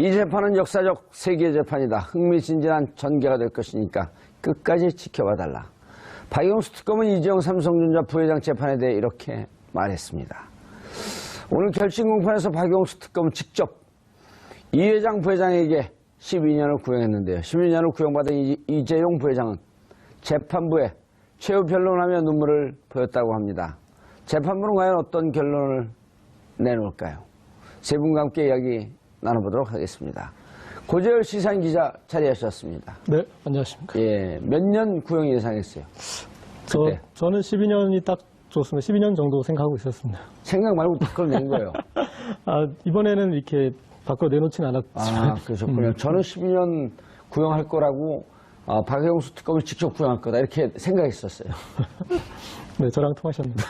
이 재판은 역사적 세계 재판이다. 흥미진진한 전개가 될 것이니까 끝까지 지켜봐달라. 박영수 특검은 이재용 삼성전자 부회장 재판에 대해 이렇게 말했습니다. 오늘 결심 공판에서 박영수 특검은 직접 이 회장 부회장에게 12년을 구형했는데요. 12년을 구형받은 이재용 부회장은 재판부에 최후 변론하며 눈물을 보였다고 합니다. 재판부는 과연 어떤 결론을 내놓을까요? 세 분과 함께 이야기 나눠보도록 하겠습니다. 고재열 시사인기자 자리하셨습니다. 네, 안녕하십니까. 예, 몇 년 구형 예상했어요? 저는 12년이 딱 좋습니다. 12년 정도 생각하고 있었습니다. 생각 말고 밖으로 낸 거예요. 이번에는 이렇게 밖으로 내놓지는 않았지만. 그러셨군요. 저는 12년 구형할 거라고 박영수 특검을 직접 구형할 거다 이렇게 생각했었어요. 네, 저랑 통하셨는데.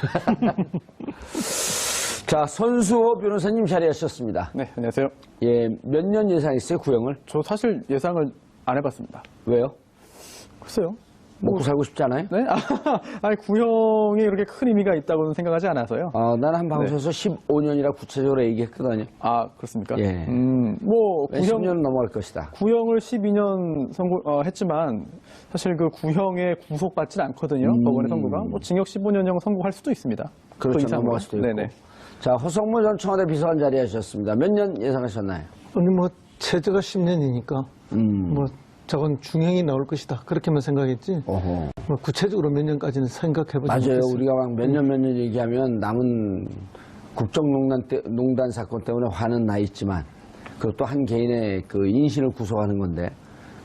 자, 손수호 변호사님 자리하셨습니다. 네, 안녕하세요. 예, 몇 년 예상했어요, 구형을? 저 사실 예상을 안 해봤습니다. 왜요? 글쎄요. 먹고 살고 싶지 않아요? 네? 아니, 구형이 그렇게 큰 의미가 있다고는 생각하지 않아서요. 나는 한 방송에서 15년이라 구체적으로 얘기했거든요. 아, 그렇습니까? 예. 뭐, 10년 넘어갈 것이다. 구형을 12년 했지만, 사실 그 구형에 구속받지는 않거든요. 법원의 선고가. 뭐, 징역 15년형 선고할 수도 있습니다. 그렇죠. 넘어갈 수도 있고. 네네. 자, 허성무 전 청와대 비서관 자리하셨습니다. 몇 년 예상하셨나요? 아니 뭐 최저가 10년이니까 뭐 저건 중형이 나올 것이다 그렇게만 생각했지. 어허. 뭐 구체적으로 몇 년까지는 생각해보지 맞아요. 못했어요. 우리가 막 몇 년 얘기하면 남은 국정농단 사건 때문에 화는 나 있지만 그것도 한 개인의 그 인신을 구속하는 건데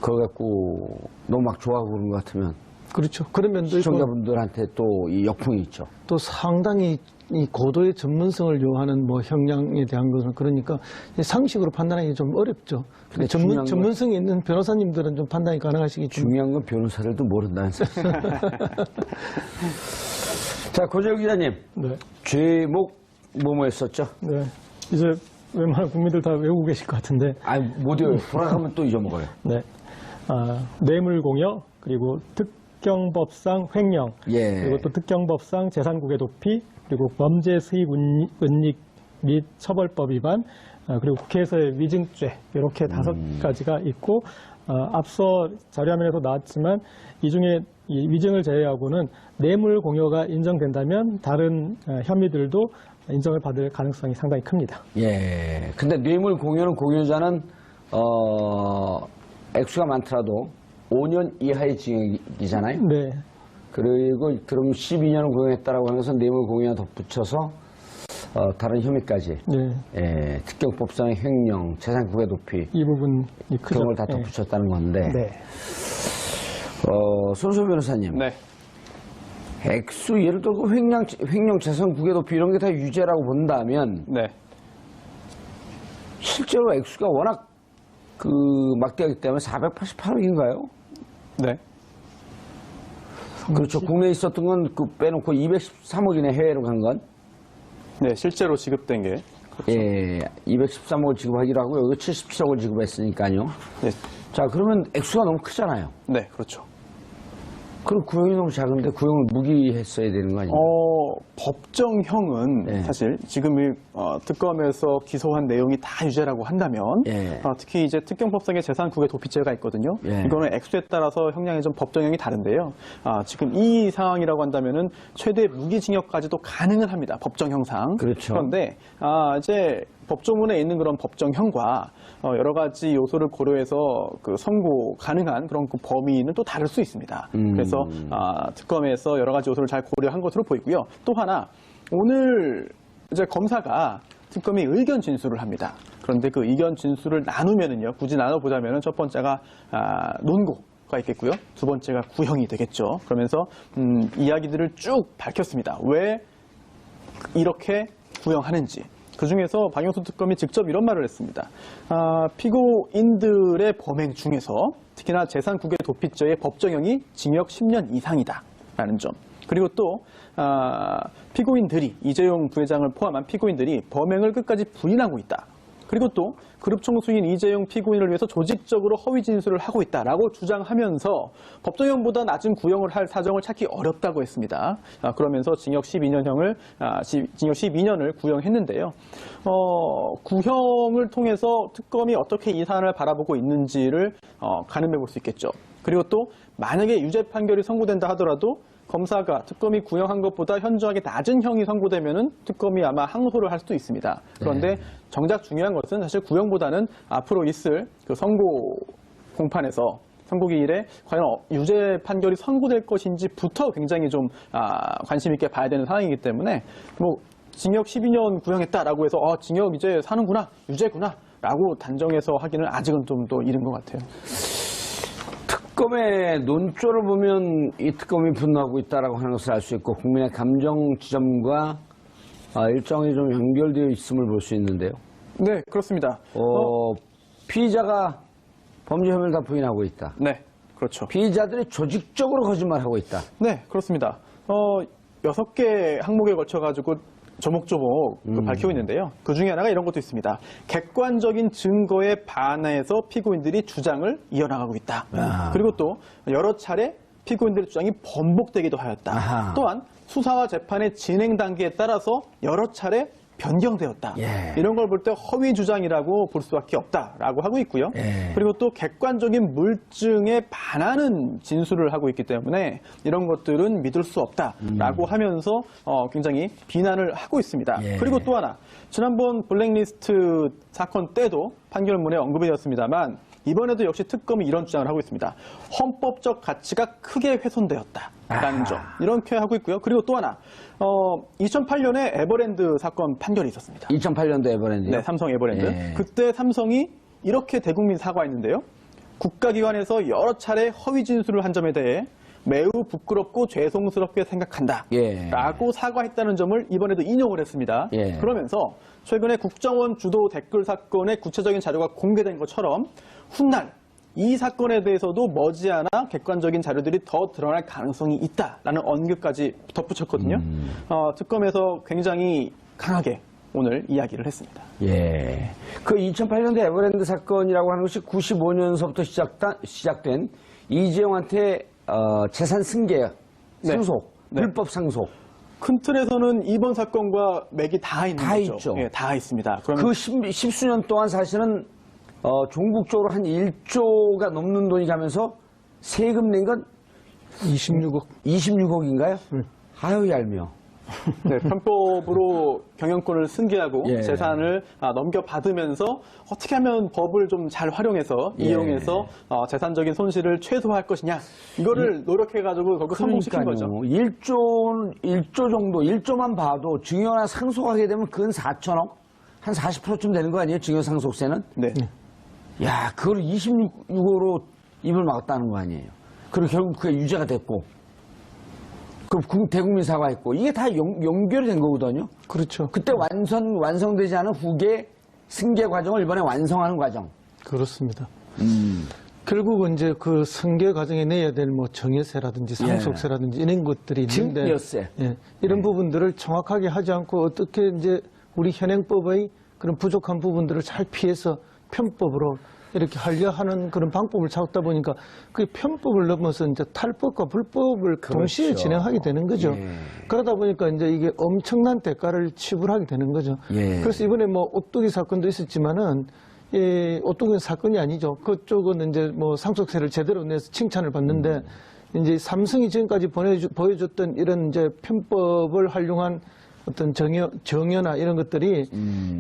그거 갖고 너무 막 좋아하고 그런 것 같으면 그렇죠. 그런 면도 있고 시청자분들한테 또 이 역풍이 있죠. 또 상당히 이 고도의 전문성을 요하는 뭐 형량에 대한 것은 그러니까 상식으로 판단하기 좀 어렵죠. 근데 전문성이 있는 변호사님들은 좀 판단이 가능하시겠지만 중요한 건 변호사들도 모른다는 사실. 자, 고재혁 기자님. 네. 죄목 뭐였었죠? 네. 이제 웬만한 국민들 다 외우고 계실 것 같은데. 못 외워요. 돌아가면 또 잊어먹어요. 네. 뇌물공여, 그리고 특경법상 횡령, 예. 그리고 또 특경법상 재산국외 도피, 그리고 범죄 수익 은닉 및 처벌법 위반, 그리고 국회에서의 위증죄, 이렇게 5가지가 있고, 앞서 자료화면에서 나왔지만 이 중에 이 위증을 제외하고는 뇌물 공여가 인정된다면 다른 혐의들도 인정을 받을 가능성이 상당히 큽니다. 예. 근데 뇌물 공여는 공여자는 액수가 많더라도 5년 이하의 징역이잖아요. 네. 그리고 그럼 12년을 공여했다라고 하면서 뇌물 공여와 덧붙여서 다른 혐의까지 네. 예, 특경법상의 횡령, 재산국외 도피 이 부분이 크죠. 그런 걸 다 덧붙였다는 건데 네. 손수호 변호사님. 네. 액수 예를 들어 횡령, 재산국외 도피 이런 게 다 유죄라고 본다면 네. 실제로 액수가 워낙 막대하기 때문에 488억인가요? 네. 그렇죠. 국내에 있었던 건 빼놓고 213억이네, 해외로 간 건. 네, 실제로 지급된 게. 그렇죠. 예, 213억을 지급하기로 하고요. 여기 77억을 지급했으니까요. 네. 자, 그러면 액수가 너무 크잖아요. 네, 그렇죠. 그럼 구형이 너무 작은데 구형을 무기했어야 되는 거 아니에요? 법정형은 네. 사실 지금 특검에서 기소한 내용이 다 유죄라고 한다면 예. 특히 이제 특경법상의 재산국외 도피죄가 있거든요. 예. 이거는 액수에 따라서 형량이 좀 법정형이 다른데요. 지금 이 상황이라고 한다면은 최대 무기징역까지도 가능은 합니다. 법정형상. 그렇죠. 그런데 이제 법조문에 있는 그런 법정형과 여러 가지 요소를 고려해서 그 선고 가능한 그런 그 범위는 또 다를 수 있습니다. 그래서 특검에서 여러 가지 요소를 잘 고려한 것으로 보이고요. 또 하나 오늘 이제 검사가 특검이 의견 진술을 합니다. 그런데 그 의견 진술을 나누면은요, 굳이 나눠보자면은 첫 번째가 논고가 있겠고요, 두 번째가 구형이 되겠죠. 그러면서 이야기들을 쭉 밝혔습니다. 왜 이렇게 구형하는지. 그 중에서 박영수 특검이 직접 이런 말을 했습니다. 피고인들의 범행 중에서 특히나 재산국외 도피죄의 법정형이 징역 10년 이상이다라는 점. 그리고 또 피고인들이 이재용 부회장을 포함한 피고인들이 범행을 끝까지 부인하고 있다. 그리고 또 그룹 총수인 이재용 피고인을 위해서 조직적으로 허위 진술을 하고 있다라고 주장하면서 법정형보다 낮은 구형을 할 사정을 찾기 어렵다고 했습니다. 그러면서 징역 12년을 구형했는데요. 구형을 통해서 특검이 어떻게 이 사안을 바라보고 있는지를 가늠해 볼 수 있겠죠. 그리고 또 만약에 유죄 판결이 선고된다 하더라도 검사가 특검이 구형한 것보다 현저하게 낮은 형이 선고되면은 특검이 아마 항소를 할 수도 있습니다. 그런데 정작 중요한 것은 사실 구형보다는 앞으로 있을 그 선고 공판에서 선고기일에 과연 유죄 판결이 선고될 것인지부터 굉장히 좀 관심 있게 봐야 되는 상황이기 때문에 뭐 징역 12년 구형했다라고 해서 징역 이제 사는구나, 유죄구나라고 단정해서 하기는 아직은 좀 더 이른 것 같아요. 특검의 논조를 보면 이 특검이 분노하고 있다라고 하는 것을 알 수 있고 국민의 감정 지점과 일정이 좀 연결되어 있음을 볼 수 있는데요. 네, 그렇습니다. 피의자가 범죄 혐의를 다 부인하고 있다. 네, 그렇죠. 피의자들이 조직적으로 거짓말하고 있다. 네, 그렇습니다. 6개 항목에 걸쳐가지고 조목조목 밝히고 있는데요. 그 중에 하나가 이런 것도 있습니다. 객관적인 증거에 반해서 피고인들이 주장을 이어나가고 있다. 그리고 또 여러 차례 피고인들의 주장이 번복되기도 하였다. 아하. 또한 수사와 재판의 진행 단계에 따라서 여러 차례 변경되었다. 예. 이런 걸 볼 때 허위 주장이라고 볼 수밖에 없다라고 하고 있고요. 예. 그리고 또 객관적인 물증에 반하는 진술을 하고 있기 때문에 이런 것들은 믿을 수 없다라고 하면서 굉장히 비난을 하고 있습니다. 예. 그리고 또 하나, 지난번 블랙리스트 사건 때도 판결문에 언급이 되었습니다만 이번에도 역시 특검이 이런 주장을 하고 있습니다. 헌법적 가치가 크게 훼손되었다라는 점, 이렇게 하고 있고요. 그리고 또 하나, 2008년에 에버랜드 사건 판결이 있었습니다. 2008년도 에버랜드요? 네, 삼성 에버랜드. 예. 그때 삼성이 이렇게 대국민 사과했는데요. 국가기관에서 여러 차례 허위 진술을 한 점에 대해 매우 부끄럽고 죄송스럽게 생각한다. 예. 라고 사과했다는 점을 이번에도 인용을 했습니다. 예. 그러면서 최근에 국정원 주도 댓글 사건의 구체적인 자료가 공개된 것처럼 훗날 이 사건에 대해서도 머지않아 객관적인 자료들이 더 드러날 가능성이 있다라는 언급까지 덧붙였거든요. 특검에서 굉장히 강하게 오늘 이야기를 했습니다. 예. 그 2008년도 에버랜드 사건이라고 하는 것이 95년서부터 시작된 이재용한테 재산 승계, 상속, 네. 불법 상속. 큰 틀에서는 이번 사건과 맥이 다 있는 다 거죠. 있죠. 예, 다 있습니다. 그러면 그 십수년 동안 사실은 종국적으로 한 1조가 넘는 돈이 가면서 세금 낸 건 26억. 26억인가요? 아유 얄미워. 네, 편법으로 경영권을 승계하고 예. 재산을 넘겨받으면서 어떻게 하면 법을 좀 잘 활용해서 예. 이용해서 재산적인 손실을 최소화할 것이냐 이거를 노력해가지고 결국 성공시킨 거죠. 1조 정도, 1조만 봐도 증여 하나 상속하게 되면 근 4천억? 한 40%쯤 되는 거 아니에요? 증여 상속세는? 네. 야, 그걸 26억으로 입을 막았다는 거 아니에요? 그리고 결국 그게 유죄가 됐고, 그 대국민 사과했고, 이게 다 연결이 된 거거든요? 그렇죠. 그때 완성되지 않은 후계 승계 과정을 이번에 완성하는 과정. 그렇습니다. 결국은 이제 그 승계 과정에 내야 될 뭐 정여세라든지 상속세라든지 이런 것들이 있는데 증여세. 예, 이런 부분들을 정확하게 하지 않고 어떻게 이제 우리 현행법의 그런 부족한 부분들을 잘 피해서 편법으로 이렇게 하려 하는 그런 방법을 찾다 보니까 그 편법을 넘어서 이제 탈법과 불법을 동시에 진행하게 되는 거죠. 예. 그러다 보니까 이제 이게 엄청난 대가를 치불하게 되는 거죠. 예. 그래서 이번에 뭐 오뚜기 사건도 있었지만은 오뚜기 사건이 아니죠. 그쪽은 이제 뭐 상속세를 제대로 내서 칭찬을 받는데 이제 삼성이 지금까지 보여줬던 이런 이제 편법을 활용한 어떤 정여나 이런 것들이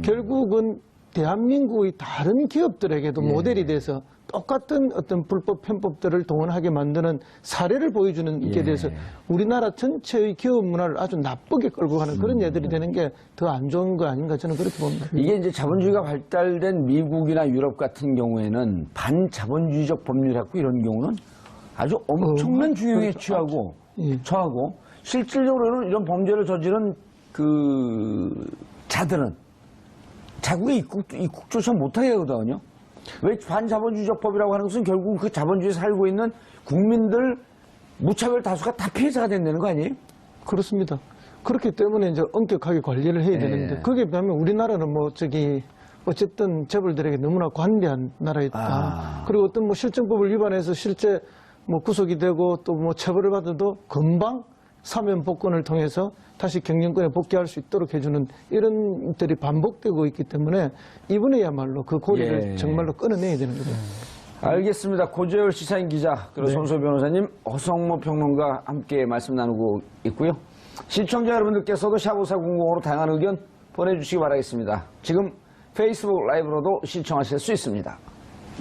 결국은 대한민국의 다른 기업들에게도 모델이 돼서 똑같은 어떤 불법 편법들을 동원하게 만드는 사례를 보여주는 게 돼서 우리나라 전체의 기업 문화를 아주 나쁘게 끌고 가는 그런 예들이 되는 게 더 안 좋은 거 아닌가 저는 그렇게 봅니다. 이게 이제 자본주의가 발달된 미국이나 유럽 같은 경우에는 반자본주의적 법률 갖고 이런 경우는 아주 엄청난 주의에 취하고 처하고 실질적으로는 이런 범죄를 저지른 그 자들은 자국에 입국조차 못하게 하거든요. 왜 반자본주의적 법이라고 하는 것은 결국 그 자본주의에 살고 있는 국민들 무차별 다수가 다 피해자가 된다는 거 아니에요? 그렇습니다. 그렇기 때문에 이제 엄격하게 관리를 해야 되는데 거기에 비하면 우리나라는 뭐 저기 어쨌든 재벌들에게 너무나 관대한 나라였다. 그리고 어떤 뭐 실정법을 위반해서 실제 뭐 구속이 되고 또 뭐 처벌을 받아도 금방 사면 복권을 통해서 다시 경영권에 복귀할 수 있도록 해주는 이런 일들이 반복되고 있기 때문에 이번에야말로 그 고리를 예. 정말로 끊어내야 되는 거죠. 알겠습니다. 고재열 시사인 기자, 그리고 네. 손소 변호사님, 허성모 평론가 함께 말씀 나누고 있고요. 시청자 여러분들께서도 샵5400으로 다양한 의견 보내주시기 바라겠습니다. 지금 페이스북 라이브로도 시청하실 수 있습니다.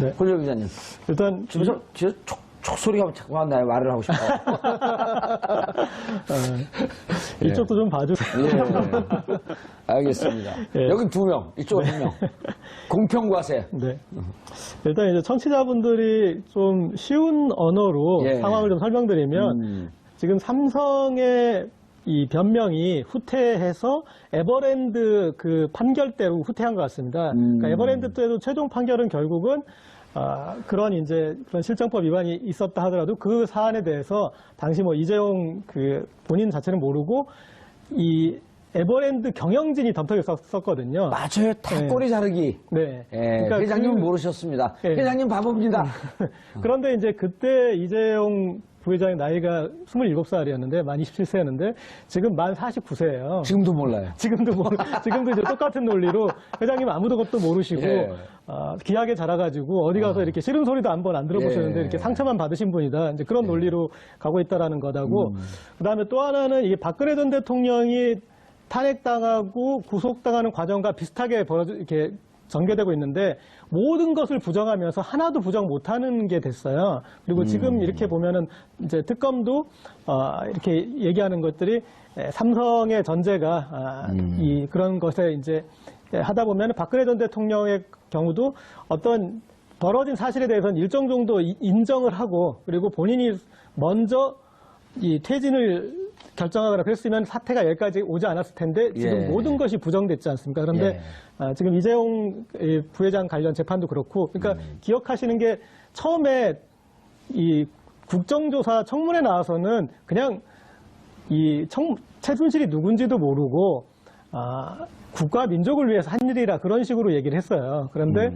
네. 고재열 기자님, 일단 집에서 촉소리가 자꾸만 나요. 말을 하고 싶어. 이쪽도 좀 봐주세요. 예. 알겠습니다. 예. 여기 2명, 이쪽은 1명. 공평과세. 네. 일단 이제 청취자분들이 좀 쉬운 언어로 예. 상황을 좀 설명드리면 지금 삼성의 이 변명이 후퇴해서 에버랜드 그 판결대로 후퇴한 것 같습니다. 그러니까 에버랜드 때도 최종 판결은 결국은 그런 이제 그런 실정법 위반이 있었다 하더라도 그 사안에 대해서 당시 뭐 이재용 그 본인 자체는 모르고 이 에버랜드 경영진이 덤터기를 썼거든요. 맞아요. 다 네. 꼬리 자르기. 네. 예, 그러니까 회장님은 모르셨습니다. 예. 회장님 바보입니다. 그런데 이제 그때 이재용 부회장의 나이가 27살이었는데 만 27세였는데 지금 만 49세예요. 지금도 몰라요. 지금도 이제 똑같은 논리로 회장님 아무도 것도 모르시고 예. 귀하게 자라가지고 어디 가서 이렇게 싫은 소리도 한 번 안 들어보셨는데 예. 이렇게 상처만 받으신 분이다. 이제 그런 논리로 가고 있다라는 거다고. 그다음에 또 하나는 이게 박근혜 전 대통령이 탄핵당하고 구속당하는 과정과 비슷하게 이렇게 전개되고 있는데 모든 것을 부정하면서 하나도 부정 못하는 게 됐어요. 그리고 지금 이렇게 보면은 이제 특검도 이렇게 얘기하는 것들이 삼성의 전제가 이 그런 것에 이제 하다 보면 박근혜 전 대통령의 경우도 어떤 벌어진 사실에 대해서는 일정 정도 인정을 하고 그리고 본인이 먼저 이 퇴진을 결정하거나 그랬으면 사태가 여기까지 오지 않았을 텐데 지금 예. 모든 것이 부정됐지 않습니까? 그런데 지금 이재용 부회장 관련 재판도 그렇고 그러니까 기억하시는 게 처음에 이 국정조사 청문회 나와서는 그냥 이 최순실이 누군지도 모르고 국가 민족을 위해서 한 일이라 그런 식으로 얘기를 했어요. 그런데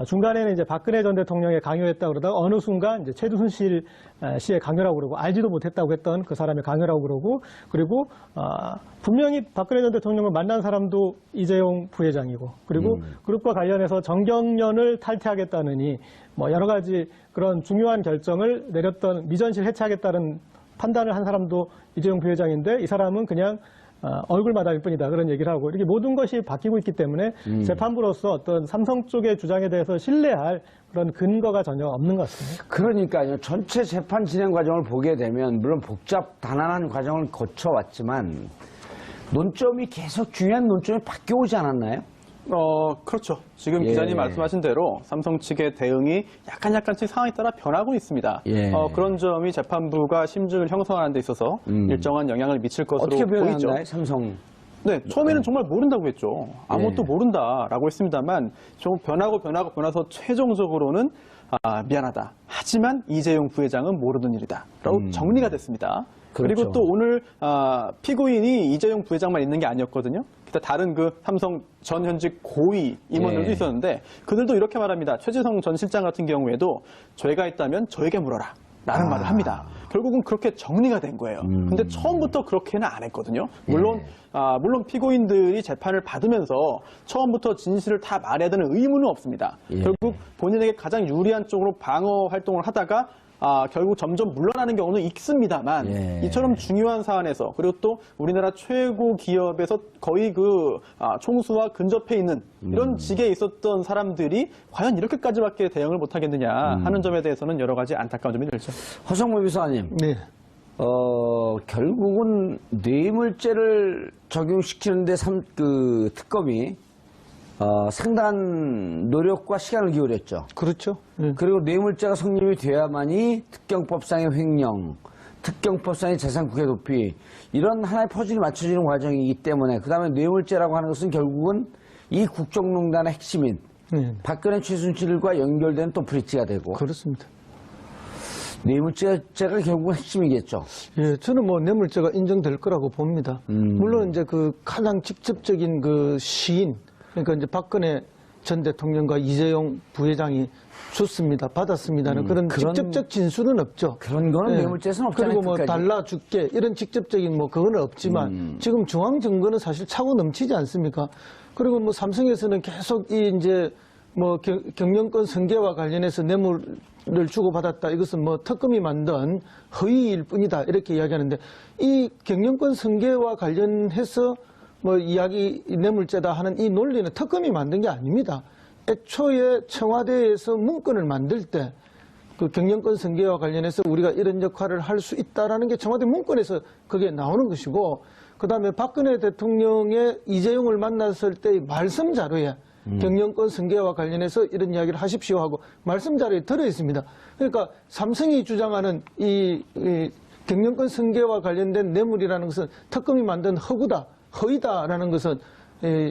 중간에는 이제 박근혜 전 대통령의 강요했다 그러다가 어느 순간 이제 최순실 씨의 강요라고 그러고 알지도 못했다고 했던 그 사람의 강요라고 그러고 그리고 분명히 박근혜 전 대통령을 만난 사람도 이재용 부회장이고 그리고 그룹과 관련해서 정경련을 탈퇴하겠다느니 뭐 여러 가지 그런 중요한 결정을 내렸던 미전실 해체하겠다는 판단을 한 사람도 이재용 부회장인데 이 사람은 그냥 얼굴마다일 뿐이다 그런 얘기를 하고 이렇게 모든 것이 바뀌고 있기 때문에 재판부로서 어떤 삼성 쪽의 주장에 대해서 신뢰할 그런 근거가 전혀 없는 것 같습니다. 그러니까요. 전체 재판 진행 과정을 보게 되면 물론 복잡 단안한 과정을 거쳐왔지만 논점이 계속 중요한 논점이 바뀌어오지 않았나요? 그렇죠. 지금 예. 기자님 말씀하신 대로 삼성 측의 대응이 약간씩 상황에 따라 변하고 있습니다. 예. 그런 점이 재판부가 심증을 형성하는 데 있어서 일정한 영향을 미칠 것으로 어떻게 보이죠. 변했나요? 삼성. 네, 처음에는 정말 모른다고 했죠. 아무것도 모른다라고 했습니다만 좀 변하서 최종적으로는 미안하다. 하지만 이재용 부회장은 모르는 일이다라고 정리가 됐습니다. 그렇죠. 그리고 또 오늘 피고인이 이재용 부회장만 있는 게 아니었거든요. 기타 다른 그 삼성 전 현직 고위 임원들도 예. 있었는데 그들도 이렇게 말합니다. 최재성 전 실장 같은 경우에도 저희가 있다면 저에게 물어라. 라는 말을 합니다. 결국은 그렇게 정리가 된 거예요. 근데 처음부터 그렇게는 안 했거든요. 물론 피고인들이 재판을 받으면서 처음부터 진실을 다 말해야 되는 의무는 없습니다. 결국 본인에게 가장 유리한 쪽으로 방어 활동을 하다가 결국 점점 물러나는 경우는 있습니다만 이처럼 중요한 사안에서 그리고 또 우리나라 최고 기업에서 거의 그 총수와 근접해 있는 이런 직에 있었던 사람들이 과연 이렇게까지밖에 대응을 못하겠느냐 하는 점에 대해서는 여러 가지 안타까운 점이 들죠. 허성모 비서관님. 네. 결국은 뇌물죄를 적용시키는데 그 특검이 상당한 노력과 시간을 기울였죠. 그렇죠. 그리고 뇌물죄가 성립이 돼야만이 특경법상의 횡령, 특경법상의 재산국회 도피 이런 하나의 퍼즐이 맞춰지는 과정이기 때문에 그 다음에 뇌물죄라고 하는 것은 결국은 이 국정농단의 핵심인 박근혜 최순실과 연결되는 또 브릿지가 되고 그렇습니다. 뇌물죄가 결국은 핵심이겠죠. 예, 저는 뭐 뇌물죄가 인정될 거라고 봅니다. 물론 이제 그 가장 직접적인 그 시인, 그러니까 이제 박근혜 전 대통령과 이재용 부회장이 줬습니다, 받았습니다는 그런 직접적 진술은 없죠. 그런 거는 뇌물죄에서는 없잖아요. 그리고 뭐 끝까지. 달라줄게 이런 직접적인 뭐 그거는 없지만 지금 중앙 증거는 사실 차고 넘치지 않습니까? 그리고 뭐 삼성에서는 계속 이 이제 뭐 경영권 승계와 관련해서 뇌물을 주고받았다. 이것은 뭐 특검이 만든 허위일 뿐이다. 이렇게 이야기하는데 이 경영권 승계와 관련해서 뭐 이야기 뇌물죄다 하는 이 논리는 특검이 만든 게 아닙니다. 애초에 청와대에서 문건을 만들 때 그 경영권 승계와 관련해서 우리가 이런 역할을 할 수 있다라는 게 청와대 문건에서 그게 나오는 것이고, 그 다음에 박근혜 대통령의 이재용을 만났을 때의 말씀 자료에 경영권 승계와 관련해서 이런 이야기를 하십시오 하고 말씀 자료에 들어 있습니다. 그러니까 삼성이 주장하는 이 경영권 승계와 관련된 뇌물이라는 것은 특검이 만든 허구다, 허위다라는 것은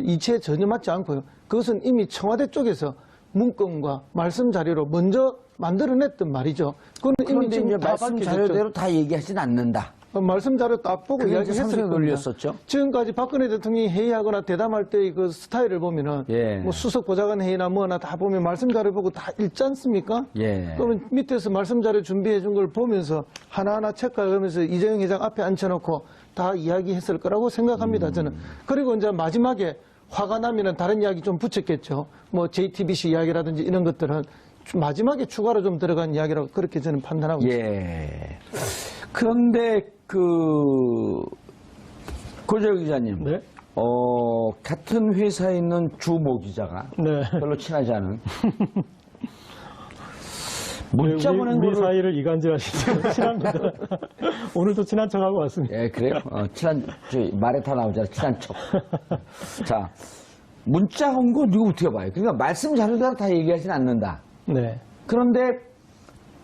이치에 전혀 맞지 않고요. 그것은 이미 청와대 쪽에서 문건과 말씀 자료로 먼저 만들어냈던 말이죠. 그건 이미 그런데 지금 이제 다 말씀 밝혀졌죠. 자료대로 다 얘기하진 않는다. 말씀 자료 딱 보고 그게 이제 이야기했을 삼성의 겁니다. 논리였었죠. 지금까지 박근혜 대통령이 회의하거나 대담할 때 그 스타일을 보면은 예. 뭐 수석 보좌관 회의나 뭐나 다 보면 말씀 자료 보고 다 읽지 않습니까? 예. 그러면 밑에서 말씀 자료 준비해 준 걸 보면서 하나하나 체크하면서 이재용 회장 앞에 앉혀놓고 다 이야기했을 거라고 생각합니다. 저는. 그리고 이제 마지막에 화가 나면은 다른 이야기 좀 붙였겠죠. 뭐 JTBC 이야기라든지 이런 것들은 마지막에 추가로 좀 들어간 이야기라고 그렇게 저는 판단하고 있습니다. 예. 그런데 고재혁 기자님, 네. 같은 회사에 있는 주모 기자가 네. 별로 친하지 않은 문자 보낸 우리 거를 사이를 이간질하시죠. 친합니다. 오늘도 친한 척하고 왔습니다. 예, 그래요? 친한, 말에 다 나오잖아. 친한 척. 자, 문자 온 거 누구 어떻게 봐요? 그러니까 말씀 자료대로 다 얘기하진 않는다. 네. 그런데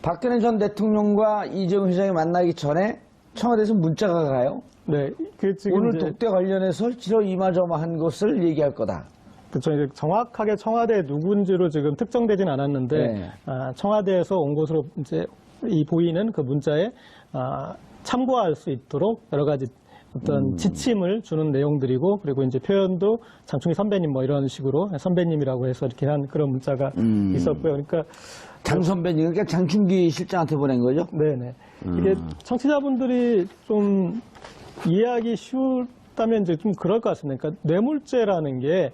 박근혜 전 대통령과 이재용 회장이 만나기 전에 청와대에서 문자가 가요. 네. 그 지금 오늘 이제 독대 관련해서 실제로 이마저마한 것을 얘기할 거다. 그렇죠. 이제 정확하게 청와대 누군지로 지금 특정되진 않았는데 네. 청와대에서 온 것으로 이제 이 보이는 그 문자에 참고할 수 있도록 여러 가지 어떤 지침을 주는 내용들이고, 그리고 이제 표현도 장충희 선배님 뭐 이런 식으로 선배님이라고 해서 이렇게 한 그런 문자가 있었고요. 그러니까 장 선배님, 그러니까 장충기 실장한테 보낸 거죠? 네네. 이게 청취자분들이 좀 이해하기 쉬웠다면 이제 좀 그럴 것 같습니다. 그러니까 뇌물죄라는 게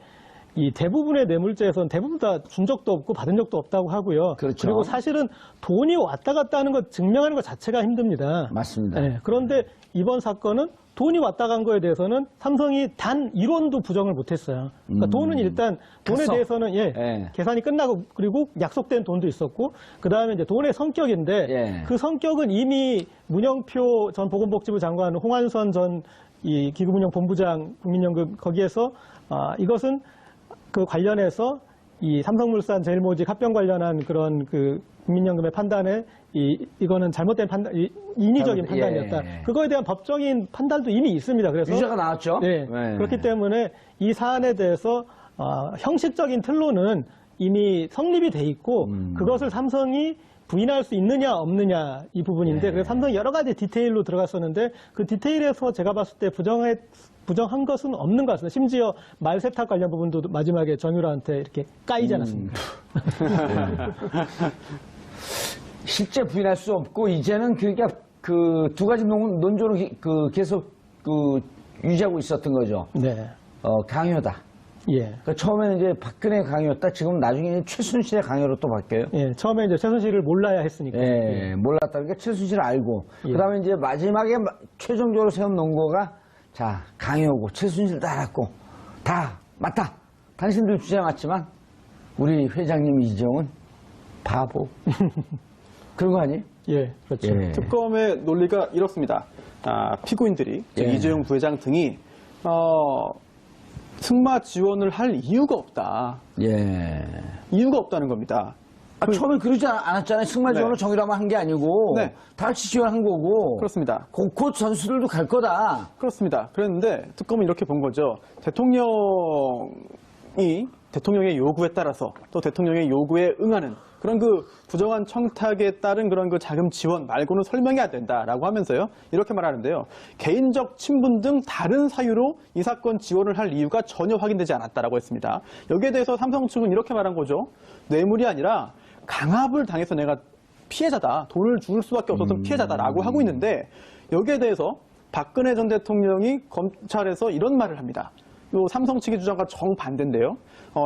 이 대부분의 뇌물죄에서는 대부분 다 준 적도 없고 받은 적도 없다고 하고요. 그렇죠. 그리고 사실은 돈이 왔다 갔다 하는 것 증명하는 것 자체가 힘듭니다. 맞습니다. 네, 그런데 이번 사건은 돈이 왔다 간 거에 대해서는 삼성이 단 1원도 부정을 못했어요. 그러니까 돈은 일단 돈에 갔어. 대해서는 예. 계산이 끝나고, 그리고 약속된 돈도 있었고, 그 다음에 이제 돈의 성격인데 예. 그 성격은 이미 문영표 전 보건복지부 장관, 홍한선 전 이 기금운용본부장 국민연금 거기에서 이것은 그 관련해서 이 삼성물산 제일모직 합병 관련한 그런 그 국민연금의 판단에 이거는 잘못된 판단, 인위적인 잘못, 판단이었다. 예. 그거에 대한 법적인 판단도 이미 있습니다. 그래서 유죄가 나왔죠? 네. 네. 그렇기 때문에 이 사안에 대해서 형식적인 틀로는 이미 성립이 돼 있고 그것을 삼성이 부인할 수 있느냐 없느냐 이 부분인데, 그래서 삼성이 여러 가지 디테일로 들어갔었는데 그 디테일에서 제가 봤을 때 부정한 것은 없는 것 같습니다. 심지어 말 세탁 관련 부분도 마지막에 정유라한테 이렇게 까이지 않았습니다. 실제 부인할 수 없고, 이제는 그러니까 그 두 가지 논조를 계속 유지하고 있었던 거죠. 네. 강요다. 예. 그러니까 처음에는 이제 박근혜 강요였다. 지금 나중에 최순실의 강요로 또 바뀌어요. 예. 처음에 이제 최순실을 몰라야 했으니까. 예, 몰랐다. 그러니까 최순실을 알고. 예. 그 다음에 이제 마지막에 최종적으로 세운 논거가, 자, 강요고, 최순실도 알았고, 다 맞다. 당신들 주장해 왔지만, 우리 회장님 이재용은 바보. 그런 거 아니에요? 예. 그렇죠. 예. 특검의 논리가 이렇습니다. 피고인들이, 즉 예. 이재용 부회장 등이 승마 지원을 할 이유가 없다. 예. 이유가 없다는 겁니다. 처음에 그러지 않았잖아요. 승마 지원을 네. 정의라만 한 게 아니고, 네. 다 같이 지원한 거고, 그렇습니다. 곧 전수들도 갈 거다. 그렇습니다. 그랬는데 특검은 이렇게 본 거죠. 대통령의 요구에 따라서 또 대통령의 요구에 응하는 그런 그 부정한 청탁에 따른 그런 그 자금 지원 말고는 설명이 안 된다라고 하면서요. 이렇게 말하는데요. 개인적 친분 등 다른 사유로 이 사건 지원을 할 이유가 전혀 확인되지 않았다라고 했습니다. 여기에 대해서 삼성 측은 이렇게 말한 거죠. 뇌물이 아니라 강압을 당해서 내가 피해자다. 돈을 줄 수밖에 없어서 피해자다라고 하고 있는데 여기에 대해서 박근혜 전 대통령이 검찰에서 이런 말을 합니다. 요 삼성 측의 주장과 정반대인데요.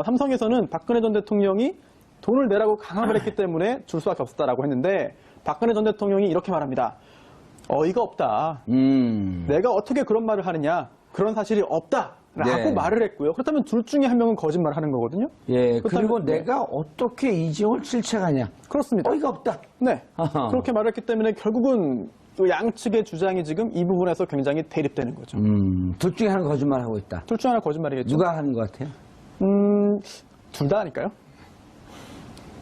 삼성에서는 박근혜 전 대통령이 돈을 내라고 강압을 했기 때문에 줄 수밖에 없었다라고 했는데 박근혜 전 대통령이 이렇게 말합니다. 어이가 없다. 내가 어떻게 그런 말을 하느냐. 그런 사실이 없다라고 네. 말을 했고요. 그렇다면 둘 중에 한 명은 거짓말을 하는 거거든요. 예, 그렇다면, 그리고 네. 내가 어떻게 이재용을 질책하냐. 그렇습니다. 어이가 없다. 네. 아하. 그렇게 말했기 때문에 결국은 또 양측의 주장이 지금 이 부분에서 굉장히 대립되는 거죠. 둘 중에 하나 거짓말하고 있다. 둘 중 하나 거짓말이겠죠. 누가 하는 것 같아요? 둘 다 아닐까요?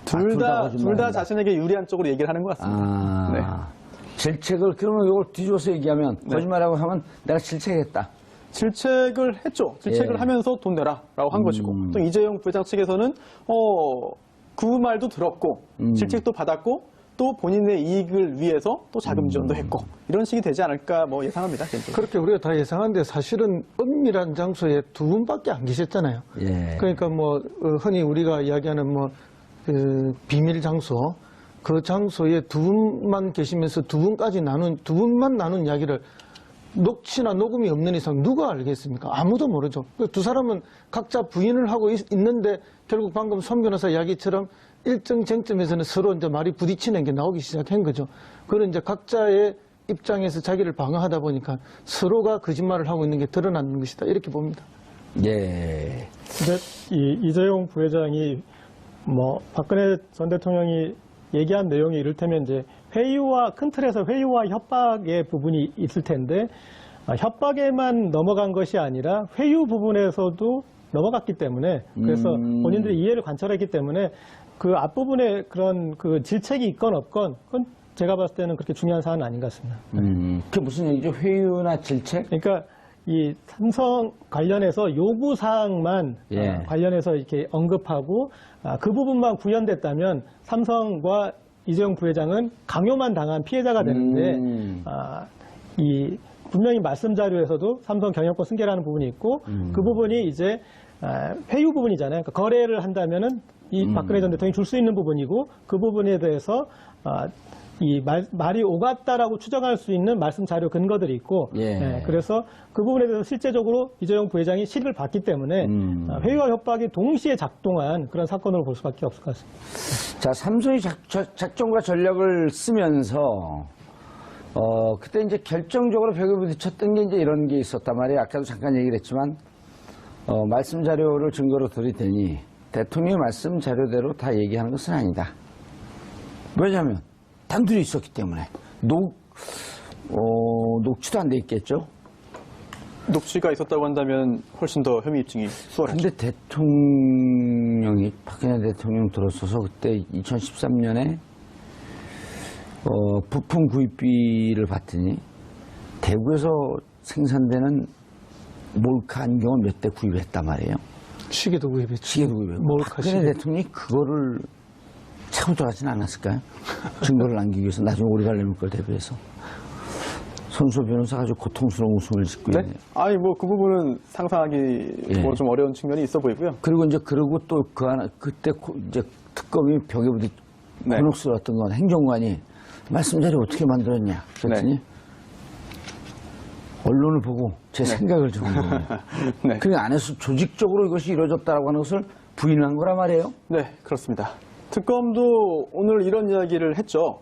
둘 둘 다 다 거짓말한다. 자신에게 유리한 쪽으로 얘기를 하는 것 같습니다. 아, 네. 질책을, 그러면 이걸 뒤집어서 얘기하면, 네. 거짓말하고 하면 내가 질책했다. 질책을 했죠. 질책을 예. 하면서 돈 내라라고 한 것이고 또 이재용 부회장 측에서는 그 말도 들었고 질책도 받았고 또 본인의 이익을 위해서 또 자금 지원도 했고 이런 식이 되지 않을까 뭐 예상합니다. 개인적으로. 그렇게 우리가 다 예상하는데 사실은 은밀한 장소에 두 분밖에 안 계셨잖아요. 예. 그러니까 뭐 흔히 우리가 이야기하는 뭐 그 비밀 장소 그 장소에 두 분만 계시면서 두 분만 나눈 이야기를 녹취나 녹음이 없는 이상 누가 알겠습니까? 아무도 모르죠. 두 사람은 각자 부인을 하고 있는데 결국 방금 손 변호사 이야기처럼 일정 쟁점에서는 서로 이제 말이 부딪히는 게 나오기 시작한 거죠. 그런 이제 각자의 입장에서 자기를 방어하다 보니까 서로가 거짓말을 하고 있는 게 드러나는 것이다. 이렇게 봅니다. 예. 근데 이재용 부회장이 뭐 박근혜 전 대통령이 얘기한 내용이 이를테면 이제 회유와 큰 틀에서 회유와 협박의 부분이 있을 텐데 협박에만 넘어간 것이 아니라 회유 부분에서도 넘어갔기 때문에 그래서 본인들이 이해를 관철했기 때문에 그 앞부분에 그런 그 질책이 있건 없건 그건 제가 봤을 때는 그렇게 중요한 사안은 아닌 것 같습니다. 그게 무슨 얘기죠? 회유나 질책? 그러니까 이 삼성 관련해서 요구 사항만 예. 관련해서 이렇게 언급하고 그 부분만 구현됐다면 삼성과 이재용 부회장은 강요만 당한 피해자가 되는데 이 분명히 말씀 자료에서도 삼성 경영권 승계라는 부분이 있고 그 부분이 이제 회유 부분이잖아요. 그러니까 거래를 한다면은 이 박근혜 전 대통령이 줄 수 있는 부분이고 그 부분에 대해서 이 말이 오갔다라고 추정할 수 있는 말씀 자료 근거들이 있고 예. 그래서 그 부분에 대해서 실제적으로 이재용 부회장이 실을 받기 때문에 회유와 협박이 동시에 작동한 그런 사건으로 볼 수밖에 없을 것 같습니다. 자, 삼성이 작전과 전략을 쓰면서 그때 이제 결정적으로 벽에 부딪혔던 게 이제 이런 게 있었단 말이에요. 아까도 잠깐 얘기를 했지만 말씀 자료를 증거로 들이대니 대통령의 말씀 자료대로 다 얘기하는 것은 아니다. 왜냐하면 단둘이 있었기 때문에 녹취도 안 돼 있겠죠. 녹취가 있었다고 한다면 훨씬 더 혐의 입증이 수월하죠. 근데 대통령이 박근혜 대통령 들어서서 그때 2013년에 부품 구입비를 받더니 대구에서 생산되는 몰카 안경을 몇 대 구입했단 말이에요. 시계도 구입했죠. 시계도 구입했고 몰카 박근혜 시계. 대통령이 그거를 차고 들어가진 않았을까요? 증거를 남기기 위해서 나중에 오래 가려면 걸 대비해서 손수 변호사가 아주 고통스러운 웃음을 짓고 네? 있네요. 아니 뭐 그 부분은 상상하기 예. 뭐 좀 어려운 측면이 있어 보이고요. 그리고 이제 그러고 또 그 하나 그때 이제 특검이 벽에 부딪 네. 곤혹스러웠던 건 행정관이 말씀 자료 어떻게 만들었냐 그랬더니 네. 언론을 보고 제 생각을 적은 겁니다. 네. 그 안에서 조직적으로 이것이 이루어졌다라고 하는 것을 부인한 거란 말이에요. 네, 그렇습니다. 특검도 오늘 이런 이야기를 했죠.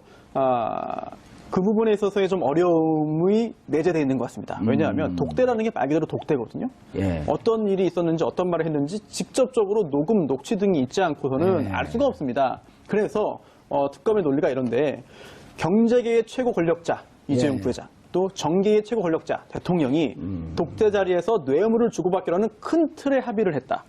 그 부분에 있어서의 좀 어려움이 내재되어 있는 것 같습니다. 왜냐하면 독대라는 게 말 그대로 독대거든요. 예. 어떤 일이 있었는지 어떤 말을 했는지 직접적으로 녹음, 녹취 등이 있지 않고서는 예. 알 수가 없습니다. 그래서 특검의 논리가 이런데 경제계의 최고 권력자 이재용 예. 부회장 또 정계의 최고 권력자 대통령이 독재 자리에서 뇌물을 주고받기로는 큰 틀의 합의를 했다.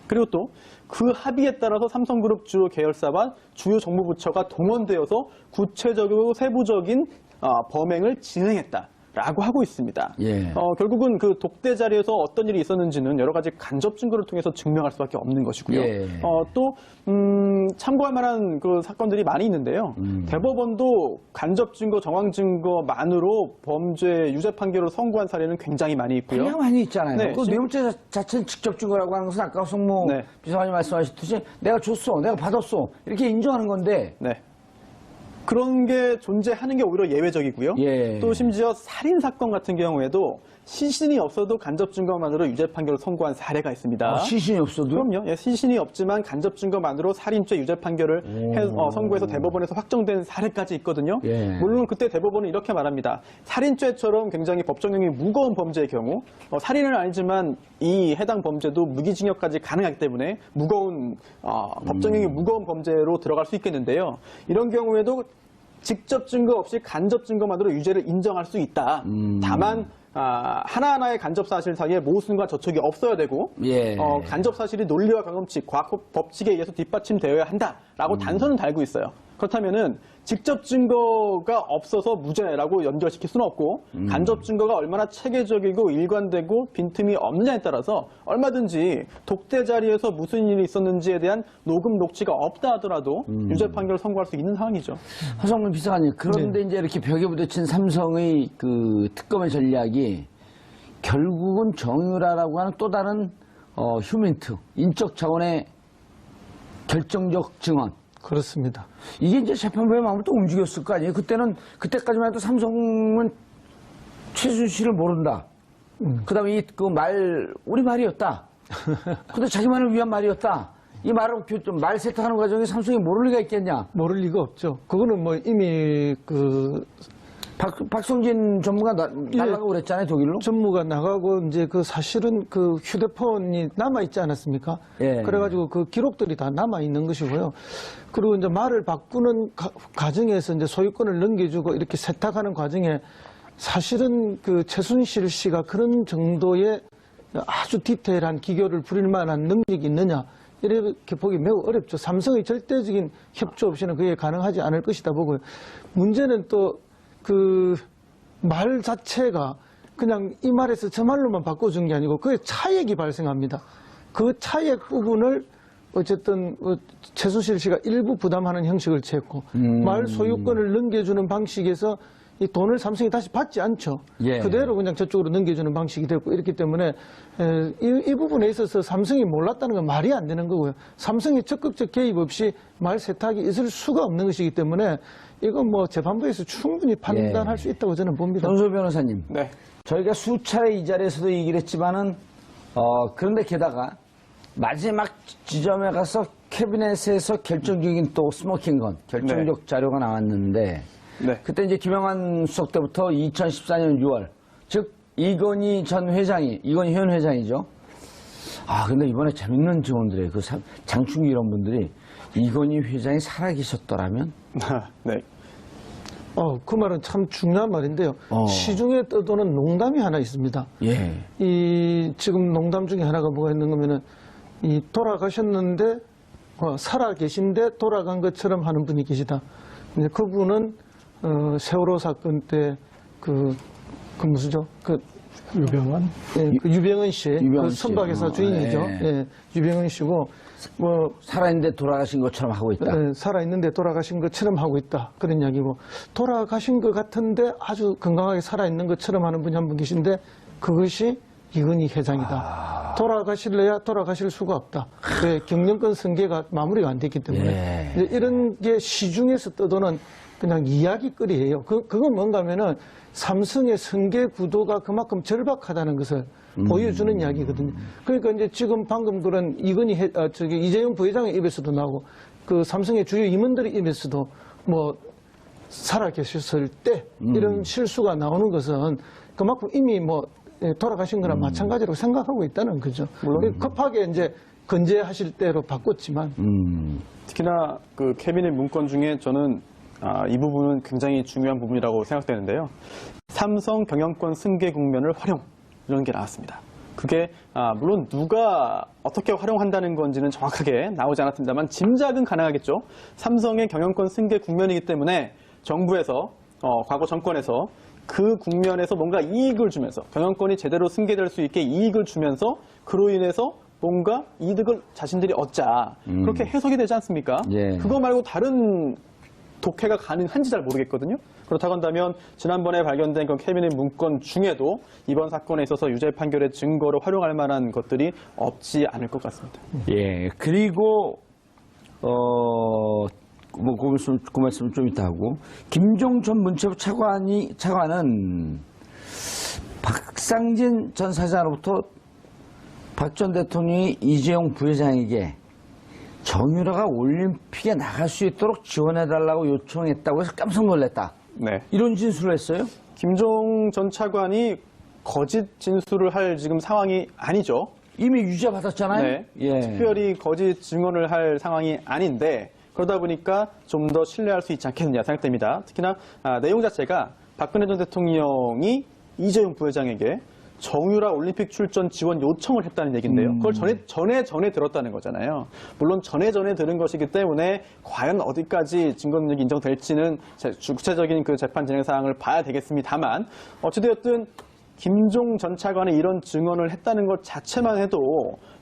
그리고 또 그 합의에 따라서 삼성그룹 주요 계열사와 주요 정부 부처가 동원되어서 구체적이고 세부적인 범행을 진행했다. 라고 하고 있습니다. 예. 결국은 그 독대 자리에서 어떤 일이 있었는지는 여러 가지 간접 증거를 통해서 증명할 수밖에 없는 것이고요. 예. 또 참고할 만한 그 사건들이 많이 있는데요. 대법원도 간접 증거, 정황 증거만으로 범죄 유죄 판결을 선고한 사례는 굉장히 많이 있고요. 그냥 많이 있잖아요. 네, 그 뇌물죄 자체는 직접 증거라고 하는 것은 아까 송모 네. 비서관이 말씀하셨듯이 내가 줬어, 내가 받았어 이렇게 인정하는 건데 네. 그런 게 존재하는 게 오히려 예외적이고요. 예. 또 심지어 살인 사건 같은 경우에도 시신이 없어도 간접 증거만으로 유죄 판결을 선고한 사례가 있습니다. 시신이 없어도 그럼요. 예, 시신이 없지만 간접 증거만으로 살인죄 유죄 판결을 선고해서 대법원에서 확정된 사례까지 있거든요. 예. 물론 그때 대법원은 이렇게 말합니다. 살인죄처럼 굉장히 법정형이 무거운 범죄의 경우 살인은 아니지만 이 해당 범죄도 무기징역까지 가능하기 때문에 무거운 법정형이 무거운 범죄로 들어갈 수 있겠는데요. 이런 경우에도 직접 증거 없이 간접 증거만으로 유죄를 인정할 수 있다. 다만 하나하나의 간접 사실 사이에 모순과 저촉이 없어야 되고 예. 간접 사실이 논리와 가금칙, 과학 법칙에 의해서 뒷받침되어야 한다라고 단서는 달고 있어요. 그렇다면은 직접 증거가 없어서 무죄라고 연결시킬 수는 없고 간접 증거가 얼마나 체계적이고 일관되고 빈틈이 없느냐에 따라서 얼마든지 독대 자리에서 무슨 일이 있었는지에 대한 녹음 녹취가 없다 하더라도 유죄 판결을 선고할 수 있는 상황이죠. 허성문 비서관님, 그런데 이제 이렇게 벽에 부딪힌 삼성의 그 특검의 전략이 결국은 정유라라고 하는 또 다른 휴민트, 인적 자원의 결정적 증언. 그렇습니다. 이게 이제 재판부의 마음을 또 움직였을 거 아니에요? 그때까지만 해도 삼성은 최순실을 모른다. 그 다음에 우리 말이었다. 근데 자기만을 위한 말이었다. 이 말을 말 세탁하는 과정에 삼성이 모를 리가 있겠냐? 모를 리가 없죠. 그거는 뭐 이미 박성진 전무가 날라가고 그랬잖아요, 독일로? 전무가 나가고 이제 그 사실은 그 휴대폰이 남아 있지 않았습니까? 예. 그래가지고 그 기록들이 다 남아 있는 것이고요. 그리고 이제 말을 바꾸는 과정에서 이제 소유권을 넘겨주고 이렇게 세탁하는 과정에 사실은 그 최순실 씨가 그런 정도의 아주 디테일한 기교를 부릴 만한 능력이 있느냐. 이렇게 보기 매우 어렵죠. 삼성의 절대적인 협조 없이는 그게 가능하지 않을 것이다 보고요. 문제는 또 그 말 자체가 그냥 이 말에서 저 말로만 바꿔준 게 아니고 그에 차액이 발생합니다. 그 차액 부분을 어쨌든 최순실 씨가 일부 부담하는 형식을 취했고 말 소유권을 넘겨주는 방식에서 이 돈을 삼성이 다시 받지 않죠. 예. 그대로 그냥 저쪽으로 넘겨주는 방식이 됐고 이렇기 때문에 이 부분에 있어서 삼성이 몰랐다는 건 말이 안 되는 거고요. 삼성이 적극적 개입 없이 말 세탁이 있을 수가 없는 것이기 때문에 이건 뭐 재판부에서 충분히 판단할 수 있다고 저는 봅니다. 전소 변호사님. 네. 저희가 수차례 이 자리에서도 얘기를 했지만은, 그런데 게다가 마지막 지점에 가서 캐비넷에서 결정적인 또 스모킹건, 결정적 자료가 나왔는데, 네. 그때 이제 김영환 수석 때부터 2014년 6월, 즉, 이건희 현 회장이죠. 근데 이번에 재밌는 증언들이에요. 장충기 이런 분들이 이건희 회장이 살아계셨더라면? 네. 그 말은 참 중요한 말인데요. 시중에 떠도는 농담이 하나 있습니다. 예. 지금 농담 중에 하나가 뭐가 있는 거면은, 돌아가셨는데, 살아 계신데 돌아간 것처럼 하는 분이 계시다. 근데 그분은, 세월호 사건 때, 무슨죠? 유병원. 예, 유병헌 씨, 유병헌 씨. 선박회사 주인이죠. 예. 예, 유병헌 씨고, 살아있는데 돌아가신 것처럼 하고 있다. 살아있는데 돌아가신 것처럼 하고 있다. 그런 이야기고, 돌아가신 것 같은데 아주 건강하게 살아있는 것처럼 하는 분이 한 분 계신데, 그것이 이건희 회장이다. 돌아가실래야 돌아가실 수가 없다. 왜? 경영권 승계가 마무리가 안 됐기 때문에. 예. 이런 게 시중에서 떠도는 그냥 이야기거리예요. 그건 뭔가 하면은 삼성의 승계 구도가 그만큼 절박하다는 것을 보여주는 이야기거든요. 그러니까 이제 지금 방금 그런 이재용 부회장의 입에서도 나오고 그 삼성의 주요 임원들의 입에서도 뭐 살아계셨을 때 이런 실수가 나오는 것은 그만큼 이미 뭐 돌아가신 거나 마찬가지로 생각하고 있다는 거죠. 물론 급하게 이제 건재하실 때로 바꿨지만 특히나 그 캐비넷 문건 중에 저는 이 부분은 굉장히 중요한 부분이라고 생각되는데요. 삼성 경영권 승계 국면을 활용 이런 게 나왔습니다. 그게 물론 누가 어떻게 활용한다는 건지는 정확하게 나오지 않았습니다만 짐작은 가능하겠죠. 삼성의 경영권 승계 국면이기 때문에 정부에서 과거 정권에서 그 국면에서 뭔가 이익을 주면서 경영권이 제대로 승계될 수 있게 이익을 주면서 그로 인해서 뭔가 이득을 자신들이 얻자. 그렇게 해석이 되지 않습니까? 예. 그거 말고 다른 독해가 가능한지 잘 모르겠거든요. 그렇다고 한다면 지난번에 발견된 그 캐비넷 문건 중에도 이번 사건에 있어서 유죄 판결의 증거로 활용할 만한 것들이 없지 않을 것 같습니다. 예, 그리고 뭐 그 말씀은 좀 이따 하고 김종 전 문체부 차관은 박상진 전 사장으로부터 박 전 대통령이 이재용 부회장에게 정유라가 올림픽에 나갈 수 있도록 지원해달라고 요청했다고 해서 깜짝 놀랐다. 네. 이런 진술을 했어요? 김종 전 차관이 거짓 진술을 할 지금 상황이 아니죠. 이미 유죄 받았잖아요. 네. 예. 특별히 거짓 증언을 할 상황이 아닌데 그러다 보니까 좀 더 신뢰할 수 있지 않겠느냐 생각됩니다. 특히나 내용 자체가 박근혜 전 대통령이 이재용 부회장에게 정유라 올림픽 출전 지원 요청을 했다는 얘기인데요. 그걸 전에 들었다는 거잖아요. 물론 전에 들은 것이기 때문에 과연 어디까지 증거 능력이 인정될지는 구체적인 그 재판 진행 사항을 봐야 되겠습니다만 어찌되었든 김종 전 차관이 이런 증언을 했다는 것 자체만 해도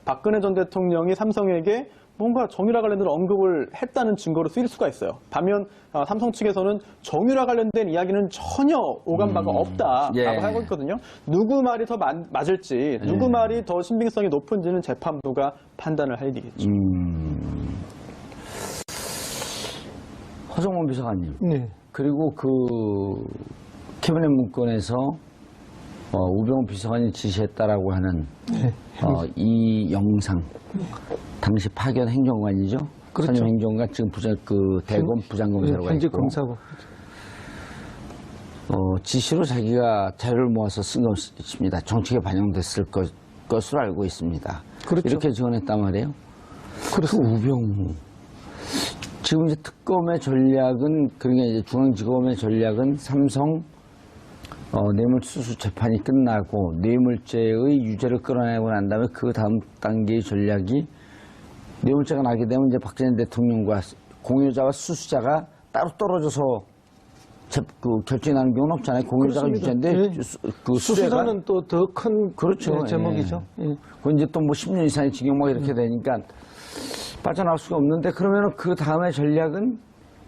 박근혜 전 대통령이 삼성에게 뭔가 정유라 관련된 언급을 했다는 증거로 쓰일 수가 있어요. 반면 삼성 측에서는 정유라 관련된 이야기는 전혀 오간 바가 없다라고 예. 하고 있거든요. 누구 말이 더 맞을지, 누구 말이 더 신빙성이 높은지는 재판부가 판단을 해야 되겠죠. 허정원 비서관님. 네. 그리고 그 캐비넷 문건에서 우병우 비서관이 지시했다라고 하는 이 영상. 당시 파견 행정관이죠. 그렇죠. 선임 행정관 지금 대검 부장검사로 가 현직 있고 검사고. 지시로 자기가 자료를 모아서 쓴 것입니다. 정책에 반영됐을 것으로 알고 있습니다. 그렇죠. 이렇게 지원했단 말이에요. 그렇습니다. 그 우병우. 지금 이제 특검의 전략은 그러니까 이제 중앙지검의 전략은 삼성 뇌물수수 재판이 끝나고 뇌물죄의 유죄를 끌어내고 난 다음에 그 다음 단계의 전략이 뇌물죄가 나게 되면 이제 박근혜 대통령과 공유자와 수수자가 따로 떨어져서 결정이 나는 경우는 없잖아요. 공유자가 그렇습니다. 유죄인데 예. 그 수수자는 또 더 큰 그렇죠. 제목이죠. 예. 예. 그건 이제 또 뭐 10년 이상의 징역 막 이렇게 되니까 빠져나올 수가 없는데 그러면은 그 다음의 전략은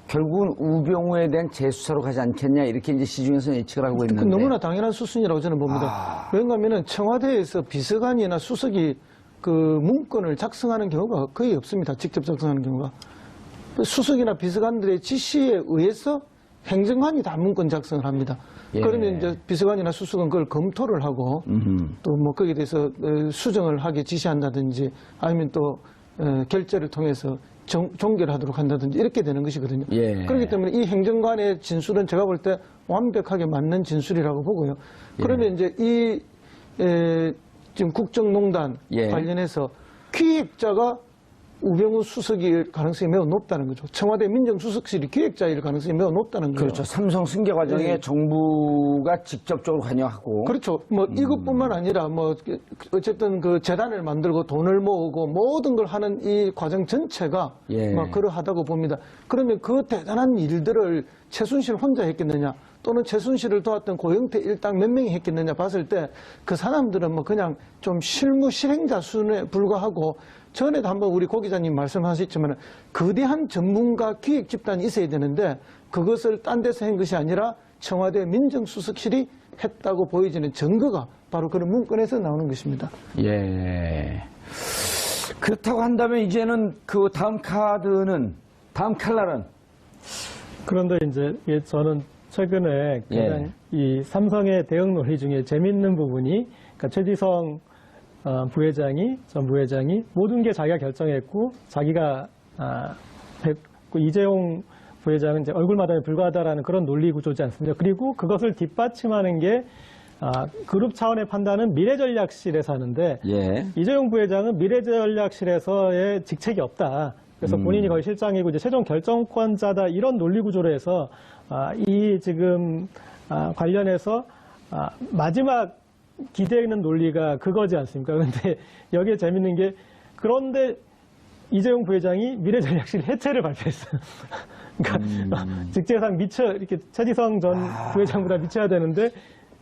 결국은 우병우에 대한 재수사로 가지 않겠냐 이렇게 이제 시중에서 예측을 하고 있는데 너무나 당연한 수순이라고 저는 봅니다. 왜냐하면 청와대에서 비서관이나 수석이 그 문건을 작성하는 경우가 거의 없습니다. 직접 작성하는 경우가. 수석이나 비서관들의 지시에 의해서 행정관이 다 문건 작성을 합니다. 예. 그러면 이제 비서관이나 수석은 그걸 검토를 하고 또 뭐 거기에 대해서 수정을 하게 지시한다든지 아니면 또 결재를 통해서 종결하도록 한다든지 이렇게 되는 것이거든요. 예. 그렇기 때문에 이 행정관의 진술은 제가 볼 때 완벽하게 맞는 진술이라고 보고요. 그러면 이제 지금 국정농단 예. 관련해서 기획자가 우병우 수석일 가능성이 매우 높다는 거죠. 청와대 민정수석실이 기획자일 가능성이 매우 높다는 거죠. 그렇죠. 삼성 승계 과정에 네. 정부가 직접적으로 관여하고 그렇죠. 뭐 이것뿐만 아니라 뭐 어쨌든 그 재단을 만들고 돈을 모으고 모든 걸 하는 이 과정 전체가 예. 막 그러하다고 봅니다. 그러면 그 대단한 일들을 최순실 혼자 했겠느냐? 또는 최순실을 도왔던 고영태 일당 몇 명이 했겠느냐 봤을 때 그 사람들은 뭐 그냥 좀 실무 실행자 수준에 불과하고 전에도 한번 우리 고 기자님 말씀하셨지만 거대한 전문가 기획 집단이 있어야 되는데 그것을 딴 데서 한 것이 아니라 청와대 민정수석실이 했다고 보여지는 증거가 바로 그런 문건에서 나오는 것입니다. 예. 그렇다고 한다면 이제는 그 다음 칼날은 그런데 이제 저는 최근에 가장 이 삼성의 대응 논의 중에 재밌는 부분이 그러니까 최지성 전 부회장이 모든 게 자기가 결정했고 자기가 했고 이재용 부회장은 이제 얼굴 마담에 불과하다라는 그런 논리 구조지 않습니까? 그리고 그것을 뒷받침하는 게 그룹 차원의 판단은 미래전략실에서 하는데 예. 이재용 부회장은 미래전략실에서의 직책이 없다. 그래서 본인이 거의 실장이고 이제 최종 결정권자다 이런 논리 구조로 해서 이 지금 관련해서 마지막 기대는 논리가 그거지 않습니까? 그런데 여기에 재밌는 게 그런데 이재용 부회장이 미래전략실 해체를 발표했어요. 그러니까 직제상 이렇게 최지성 전 부회장보다 미쳐야 되는데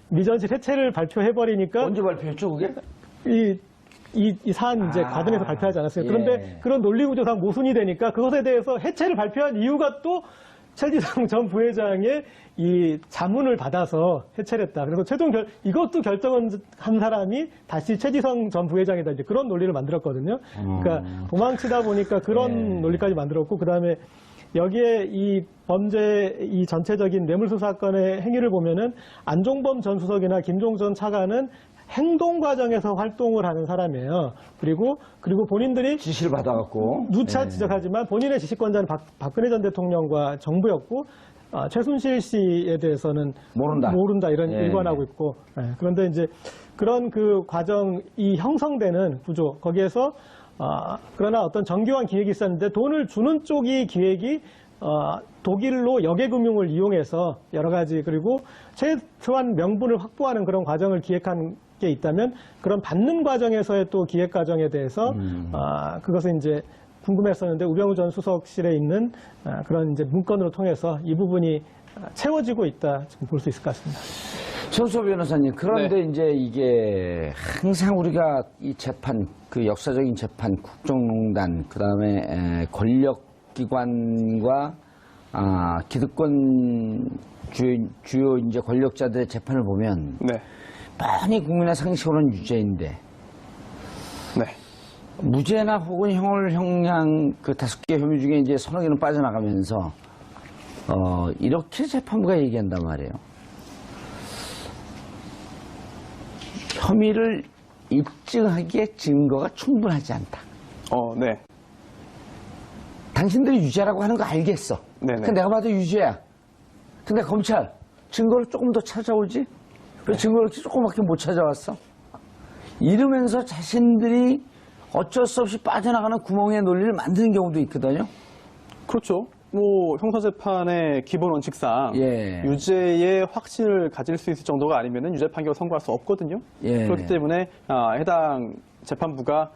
미전실 해체를 발표해버리니까 언제 발표했죠, 그게? 이 사안 이제 과정에서 발표하지 않았어요. 그런데 그런 논리구조상 모순이 되니까 그것에 대해서 해체를 발표한 이유가 또 최지성 전 부회장의 이 자문을 받아서 해체를 했다. 그래서 이것도 결정한 사람이 다시 최지성 전 부회장이다. 이제 그런 논리를 만들었거든요. 그러니까 도망치다 보니까 그런 논리까지 만들었고, 그 다음에 여기에 이 범죄, 이 전체적인 뇌물수수 사건의 행위를 보면은 안종범 전 수석이나 김종 전 차관은 행동 과정에서 활동을 하는 사람이에요. 그리고 본인들이 지시를 받아갖고. 누차 지적하지만 본인의 지시권자는 박근혜 전 대통령과 정부였고, 최순실 씨에 대해서는 모른다 이런 일관하고 있고, 그런데 이제 그런 그 과정이 형성되는 구조, 거기에서 그러나 어떤 정교한 기획이 있었는데 돈을 주는 쪽이 기획이 독일로 역외금융을 이용해서 여러 가지, 그리고 최소한 명분을 확보하는 그런 과정을 기획한 게 있다면 그런 받는 과정에서의 또 기획 과정에 대해서 그것은 이제 궁금했었는데 우병우 전 수석실에 있는 그런 이제 문건으로 통해서 이 부분이 채워지고 있다 지금 볼 수 있을 것 같습니다. 손수호 변호사님, 그런데 이제 이게 항상 우리가 이 재판, 그 역사적인 재판, 국정농단, 그 다음에 권력기관과 기득권 주요 이제 권력자들의 재판을 보면 뻔히 국민의 상식으로는 유죄인데 무죄나 혹은 형을 형량 그 5개 혐의 중에 이제 서너 개는 빠져나가면서 이렇게 재판부가 얘기한단 말이에요. 혐의를 입증하기에 증거가 충분하지 않다. 당신들이 유죄라고 하는 거 알겠어. 근데 내가 봐도 유죄야. 근데 검찰 증거를 조금 더 찾아오지? 왜 증거를 조금밖에 못 찾아왔어? 이러면서 자신들이 어쩔 수 없이 빠져나가는 구멍의 논리를 만드는 경우도 있거든요. 그렇죠. 뭐 형사재판의 기본 원칙상 유죄의 확신을 가질 수 있을 정도가 아니면 유죄 판결을 선고할 수 없거든요. 그렇기 때문에 해당 재판부가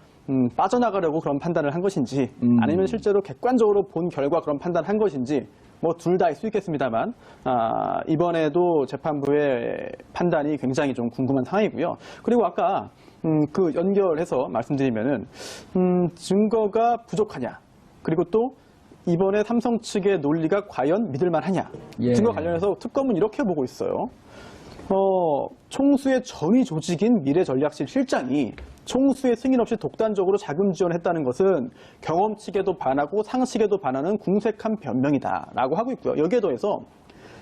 빠져나가려고 그런 판단을 한 것인지 아니면 실제로 객관적으로 본 결과 그런 판단을 한 것인지 뭐 둘 다일 수 있겠습니다만 이번에도 재판부의 판단이 굉장히 좀 궁금한 상황이고요. 그리고 아까 그 연결해서 말씀드리면은 증거가 부족하냐, 그리고 또 이번에 삼성 측의 논리가 과연 믿을만하냐, 증거 관련해서 특검은 이렇게 보고 있어요. 총수의 전위 조직인 미래전략실 실장이 총수의 승인 없이 독단적으로 자금 지원했다는 것은 경험칙에도 반하고 상식에도 반하는 궁색한 변명이다라고 하고 있고요. 여기에 더해서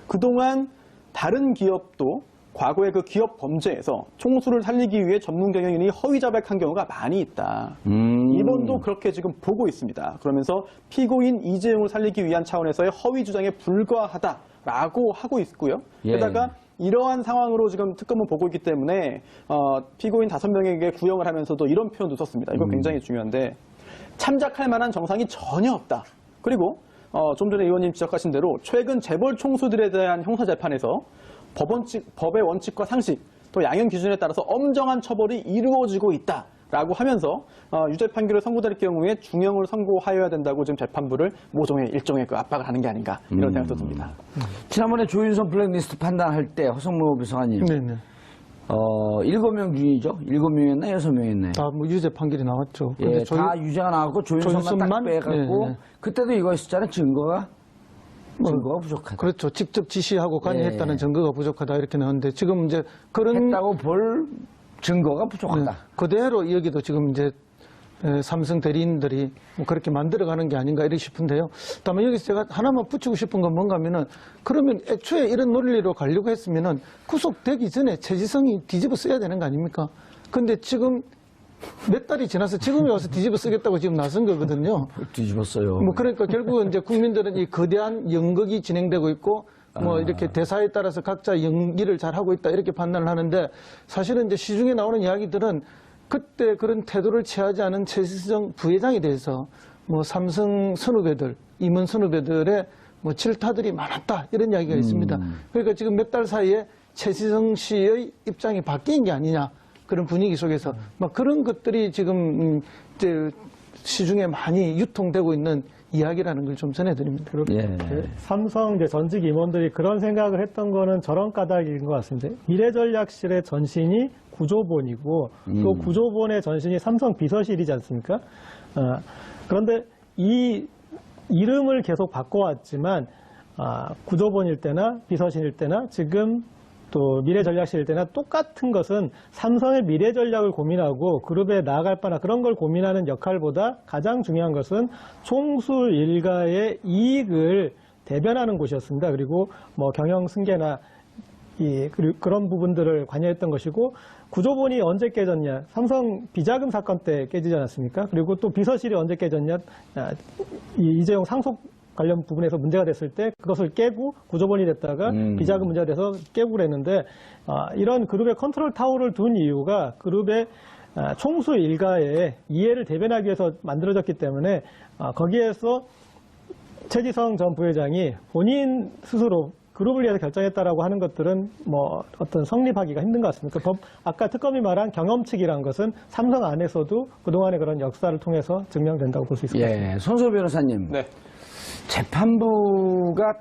그동안 다른 기업도 과거의 그 기업 범죄에서 총수를 살리기 위해 전문 경영인이 허위 자백한 경우가 많이 있다. 이번도 그렇게 지금 보고 있습니다. 그러면서 피고인 이재용을 살리기 위한 차원에서의 허위 주장에 불과하다라고 하고 있고요. 게다가 이러한 상황으로 지금 특검은 보고 있기 때문에 피고인 5명에게 구형을 하면서도 이런 표현도 썼습니다. 이거 굉장히 중요한데, 참작할 만한 정상이 전혀 없다. 그리고 좀 전에 의원님 지적하신 대로 최근 재벌 총수들에 대한 형사재판에서 법의 원칙과 상식, 또 양형 기준에 따라서 엄정한 처벌이 이루어지고 있다라고 하면서 유죄 판결을 선고될 경우에 중형을 선고하여야 된다고 지금 재판부를 일종의 그 압박을 하는 게 아닌가, 이런 생각도 듭니다. 지난번에 조윤선 블랙리스트 판단할 때 허성무 비서관님 7명 중이죠? 7명이었나 6명이었나요? 다 뭐 유죄 판결이 나왔죠. 근데 다 유죄가 나왔고 조윤선만 딱 빼갖고 그때도 이거 있었잖아요. 증거가 부족하다. 그렇죠. 직접 지시하고 관여했다는 증거가 부족하다 이렇게 나왔는데, 지금 이제 그런 했다고 볼 증거가 부족하다. 그대로 여기도 지금 이제 삼성 대리인들이 뭐 그렇게 만들어가는 게 아닌가 이렇게 싶은데요. 다만 여기서 제가 하나만 붙이고 싶은 건 뭔가 하면은, 그러면 애초에 이런 논리로 가려고 했으면은 구속되기 전에 최지성이 뒤집어 써야 되는 거 아닙니까? 근데 지금 몇 달이 지나서 지금에 와서 뒤집어 쓰겠다고 지금 나선 거거든요. 뒤집었어요. 뭐 그러니까 결국은 이제 국민들은 이 거대한 연극이 진행되고 있고 뭐 이렇게 대사에 따라서 각자 연기를 잘 하고 있다 이렇게 판단을 하는데, 사실은 이제 시중에 나오는 이야기들은 그때 그런 태도를 취하지 않은 최지성 부회장에 대해서 뭐 삼성 선후배들, 임원 선후배들의 뭐 질타들이 많았다 이런 이야기가 있습니다. 그러니까 지금 몇 달 사이에 최지성 씨의 입장이 바뀐 게 아니냐, 그런 분위기 속에서 막 그런 것들이 지금 이제 시중에 많이 유통되고 있는 이야기라는 걸 좀 전해드립니다. 예. 삼성 이제 전직 임원들이 그런 생각을 했던 거는 저런 까닭인 것 같습니다. 미래전략실의 전신이 구조본이고 또 구조본의 전신이 삼성 비서실이지 않습니까? 그런데 이 이름을 계속 바꿔왔지만 구조본일 때나 비서실일 때나 지금 또 미래전략실일 때나 똑같은 것은 삼성의 미래전략을 고민하고 그룹에 나아갈 바나 그런 걸 고민하는 역할보다 가장 중요한 것은 총수 일가의 이익을 대변하는 곳이었습니다. 그리고 뭐 경영 승계나 그런 부분들을 관여했던 것이고 구조본이 언제 깨졌냐? 삼성 비자금 사건 때 깨지지 않았습니까? 그리고 또 비서실이 언제 깨졌냐? 이재용 상속 관련 부분에서 문제가 됐을 때 그것을 깨고 구조본이 됐다가 비자금 문제가 돼서 깨고 그랬는데 이런 그룹의 컨트롤 타워를 둔 이유가 그룹의 총수 일가의 이해를 대변하기 위해서 만들어졌기 때문에 거기에서 최지성 전 부회장이 본인 스스로 그룹을 위해서 결정했다라고 하는 것들은 뭐 어떤 성립하기가 힘든 것 같습니다. 아까 특검이 말한 경험칙이란 것은 삼성 안에서도 그동안의 그런 역사를 통해서 증명된다고 볼 수 있을 것 같습니다. 예, 손소 변호사님. 네. 재판부가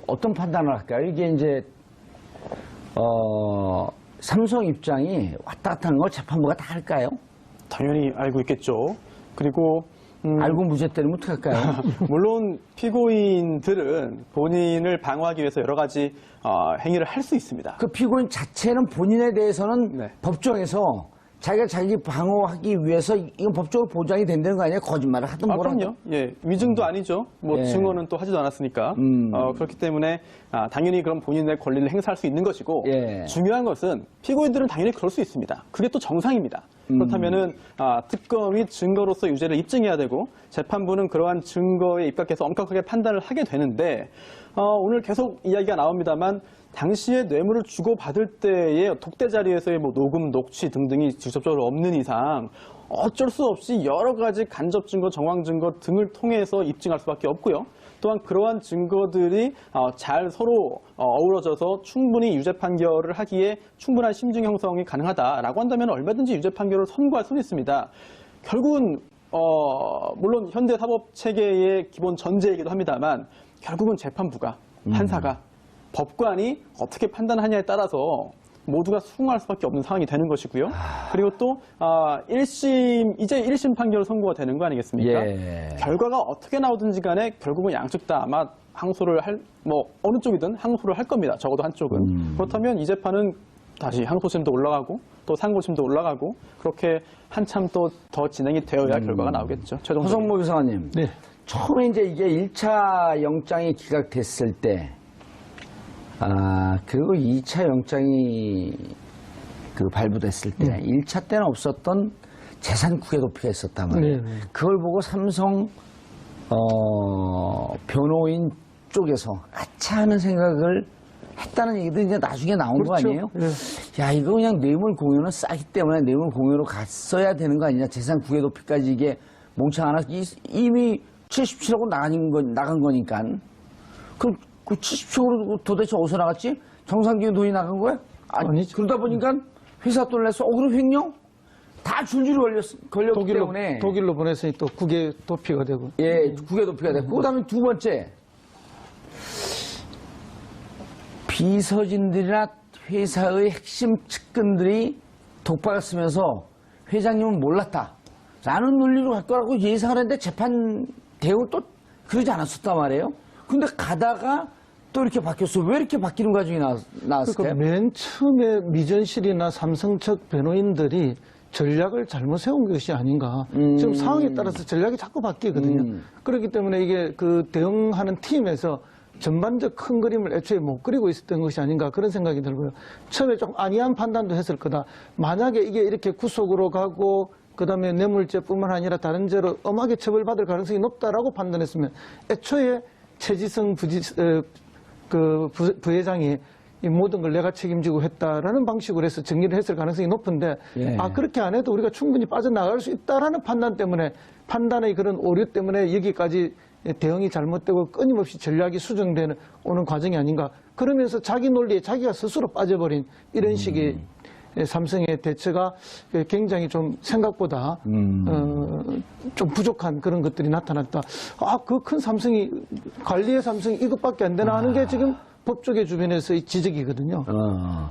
어떤 판단을 할까요? 이게 이제 삼성 입장이 왔다 갔다 하는 걸 재판부가 다 할까요? 당연히 알고 있겠죠. 그리고 알고 무죄 때리면 어떡할까요? 물론 피고인들은 본인을 방어하기 위해서 여러 가지 행위를 할 수 있습니다. 그 피고인 자체는 본인에 대해서는 네. 법정에서 자기가 자기 방어하기 위해서 이건 법적으로 보장이 된다는 거 아니에요? 거짓말을 하든 뭐라든. 그럼요. 예, 위증도 아니죠. 뭐 예. 증언은 또 하지도 않았으니까. 그렇기 때문에 당연히 그럼 본인의 권리를 행사할 수 있는 것이고 예. 중요한 것은 피고인들은 당연히 그럴 수 있습니다. 그게 또 정상입니다. 그렇다면은 특검이 증거로서 유죄를 입증해야 되고 재판부는 그러한 증거에 입각해서 엄격하게 판단을 하게 되는데 오늘 계속 이야기가 나옵니다만 당시에 뇌물을 주고받을 때의 독대 자리에서의 뭐 녹음, 녹취 등등이 직접적으로 없는 이상 어쩔 수 없이 여러 가지 간접 증거, 정황 증거 등을 통해서 입증할 수밖에 없고요. 또한 그러한 증거들이 잘 서로 어우러져서 충분히 유죄 판결을 하기에 충분한 심증 형성이 가능하다라고 한다면 얼마든지 유죄 판결을 선고할 수는 있습니다. 결국은 물론 현대 사법 체계의 기본 전제이기도 합니다만 결국은 재판부가 판사가 법관이 어떻게 판단하냐에 따라서 모두가 수긍할 수밖에 없는 상황이 되는 것이고요. 그리고 또 1심 이제 1심 판결 선고가 되는 거 아니겠습니까? 예. 결과가 어떻게 나오든지 간에 결국은 양측 다 아마 항소를 어느 쪽이든 항소를 할 겁니다. 적어도 한쪽은. 그렇다면 이 재판은 다시 항소심도 올라가고 또 상고심도 올라가고 그렇게 한참 또 더 진행이 되어야 결과가 나오겠죠. 최종적으로. 허성모 비서관님. 네. 처음에 이제 이게 1차 영장이 기각됐을 때 그리고 2차 영장이 발부됐을 때 1차 때는 없었던 재산 국외 도피가 있었단 말이에요. 네. 그걸 보고 삼성 변호인 쪽에서 아차 하는 생각을 했다는 얘기도 이제 나중에 나온 거 그렇죠. 아니에요? 네. 야, 이거 그냥 뇌물 공유는 싸기 때문에 뇌물 공유로 갔어야 되는 거 아니냐. 재산 국외 도피까지 이게 몽창 하나 이미 77억으로 나간 거니까. 그럼 그 70억으로 도대체 어디서 나갔지? 정상적인 돈이 나간 거야? 아니죠. 그러다 보니까 회사 돈을 냈어. 그럼 횡령? 다 줄줄이 걸렸기 때문에. 독일로 보냈으니 또 국외 도피가 되고. 예, 국외 도피가 됐고. 그 다음에 두 번째. 비서진들이나 회사의 핵심 측근들이 독박을 쓰면서 회장님은 몰랐다. 라는 논리로 갈 거라고 예상을 했는데 재판 대응은 또 그러지 않았었단 말이에요. 근데 가다가 또 이렇게 바뀌었어. 왜 이렇게 바뀌는 과정이 나왔을까요? 그러니까 맨 처음에 미전실이나 삼성 측 변호인들이 전략을 잘못 세운 것이 아닌가. 지금 상황에 따라서 전략이 자꾸 바뀌거든요. 그렇기 때문에 이게 그 대응하는 팀에서 전반적 큰 그림을 애초에 못 그리고 있었던 것이 아닌가 그런 생각이 들고요. 처음에 좀 안이한 판단도 했을 거다. 만약에 이게 이렇게 구속으로 가고 그다음에 뇌물죄뿐만 아니라 다른 죄로 엄하게 처벌받을 가능성이 높다라고 판단했으면 애초에 최지성 부회장이 이 모든 걸 내가 책임지고 했다라는 방식으로 해서 정리를 했을 가능성이 높은데 예. 그렇게 안 해도 우리가 충분히 빠져나갈 수 있다라는 판단 때문에 판단의 그런 오류 때문에 여기까지 대응이 잘못되고 끊임없이 전략이 수정되는 오는 과정이 아닌가. 그러면서 자기 논리에 자기가 스스로 빠져버린 이런 식의 삼성의 대처가 굉장히 좀 생각보다 좀 부족한 그런 것들이 나타났다. 그 큰 삼성이 관리의 삼성이 이것밖에 안 되나 하는 게 지금 법조계 주변에서의 지적이거든요.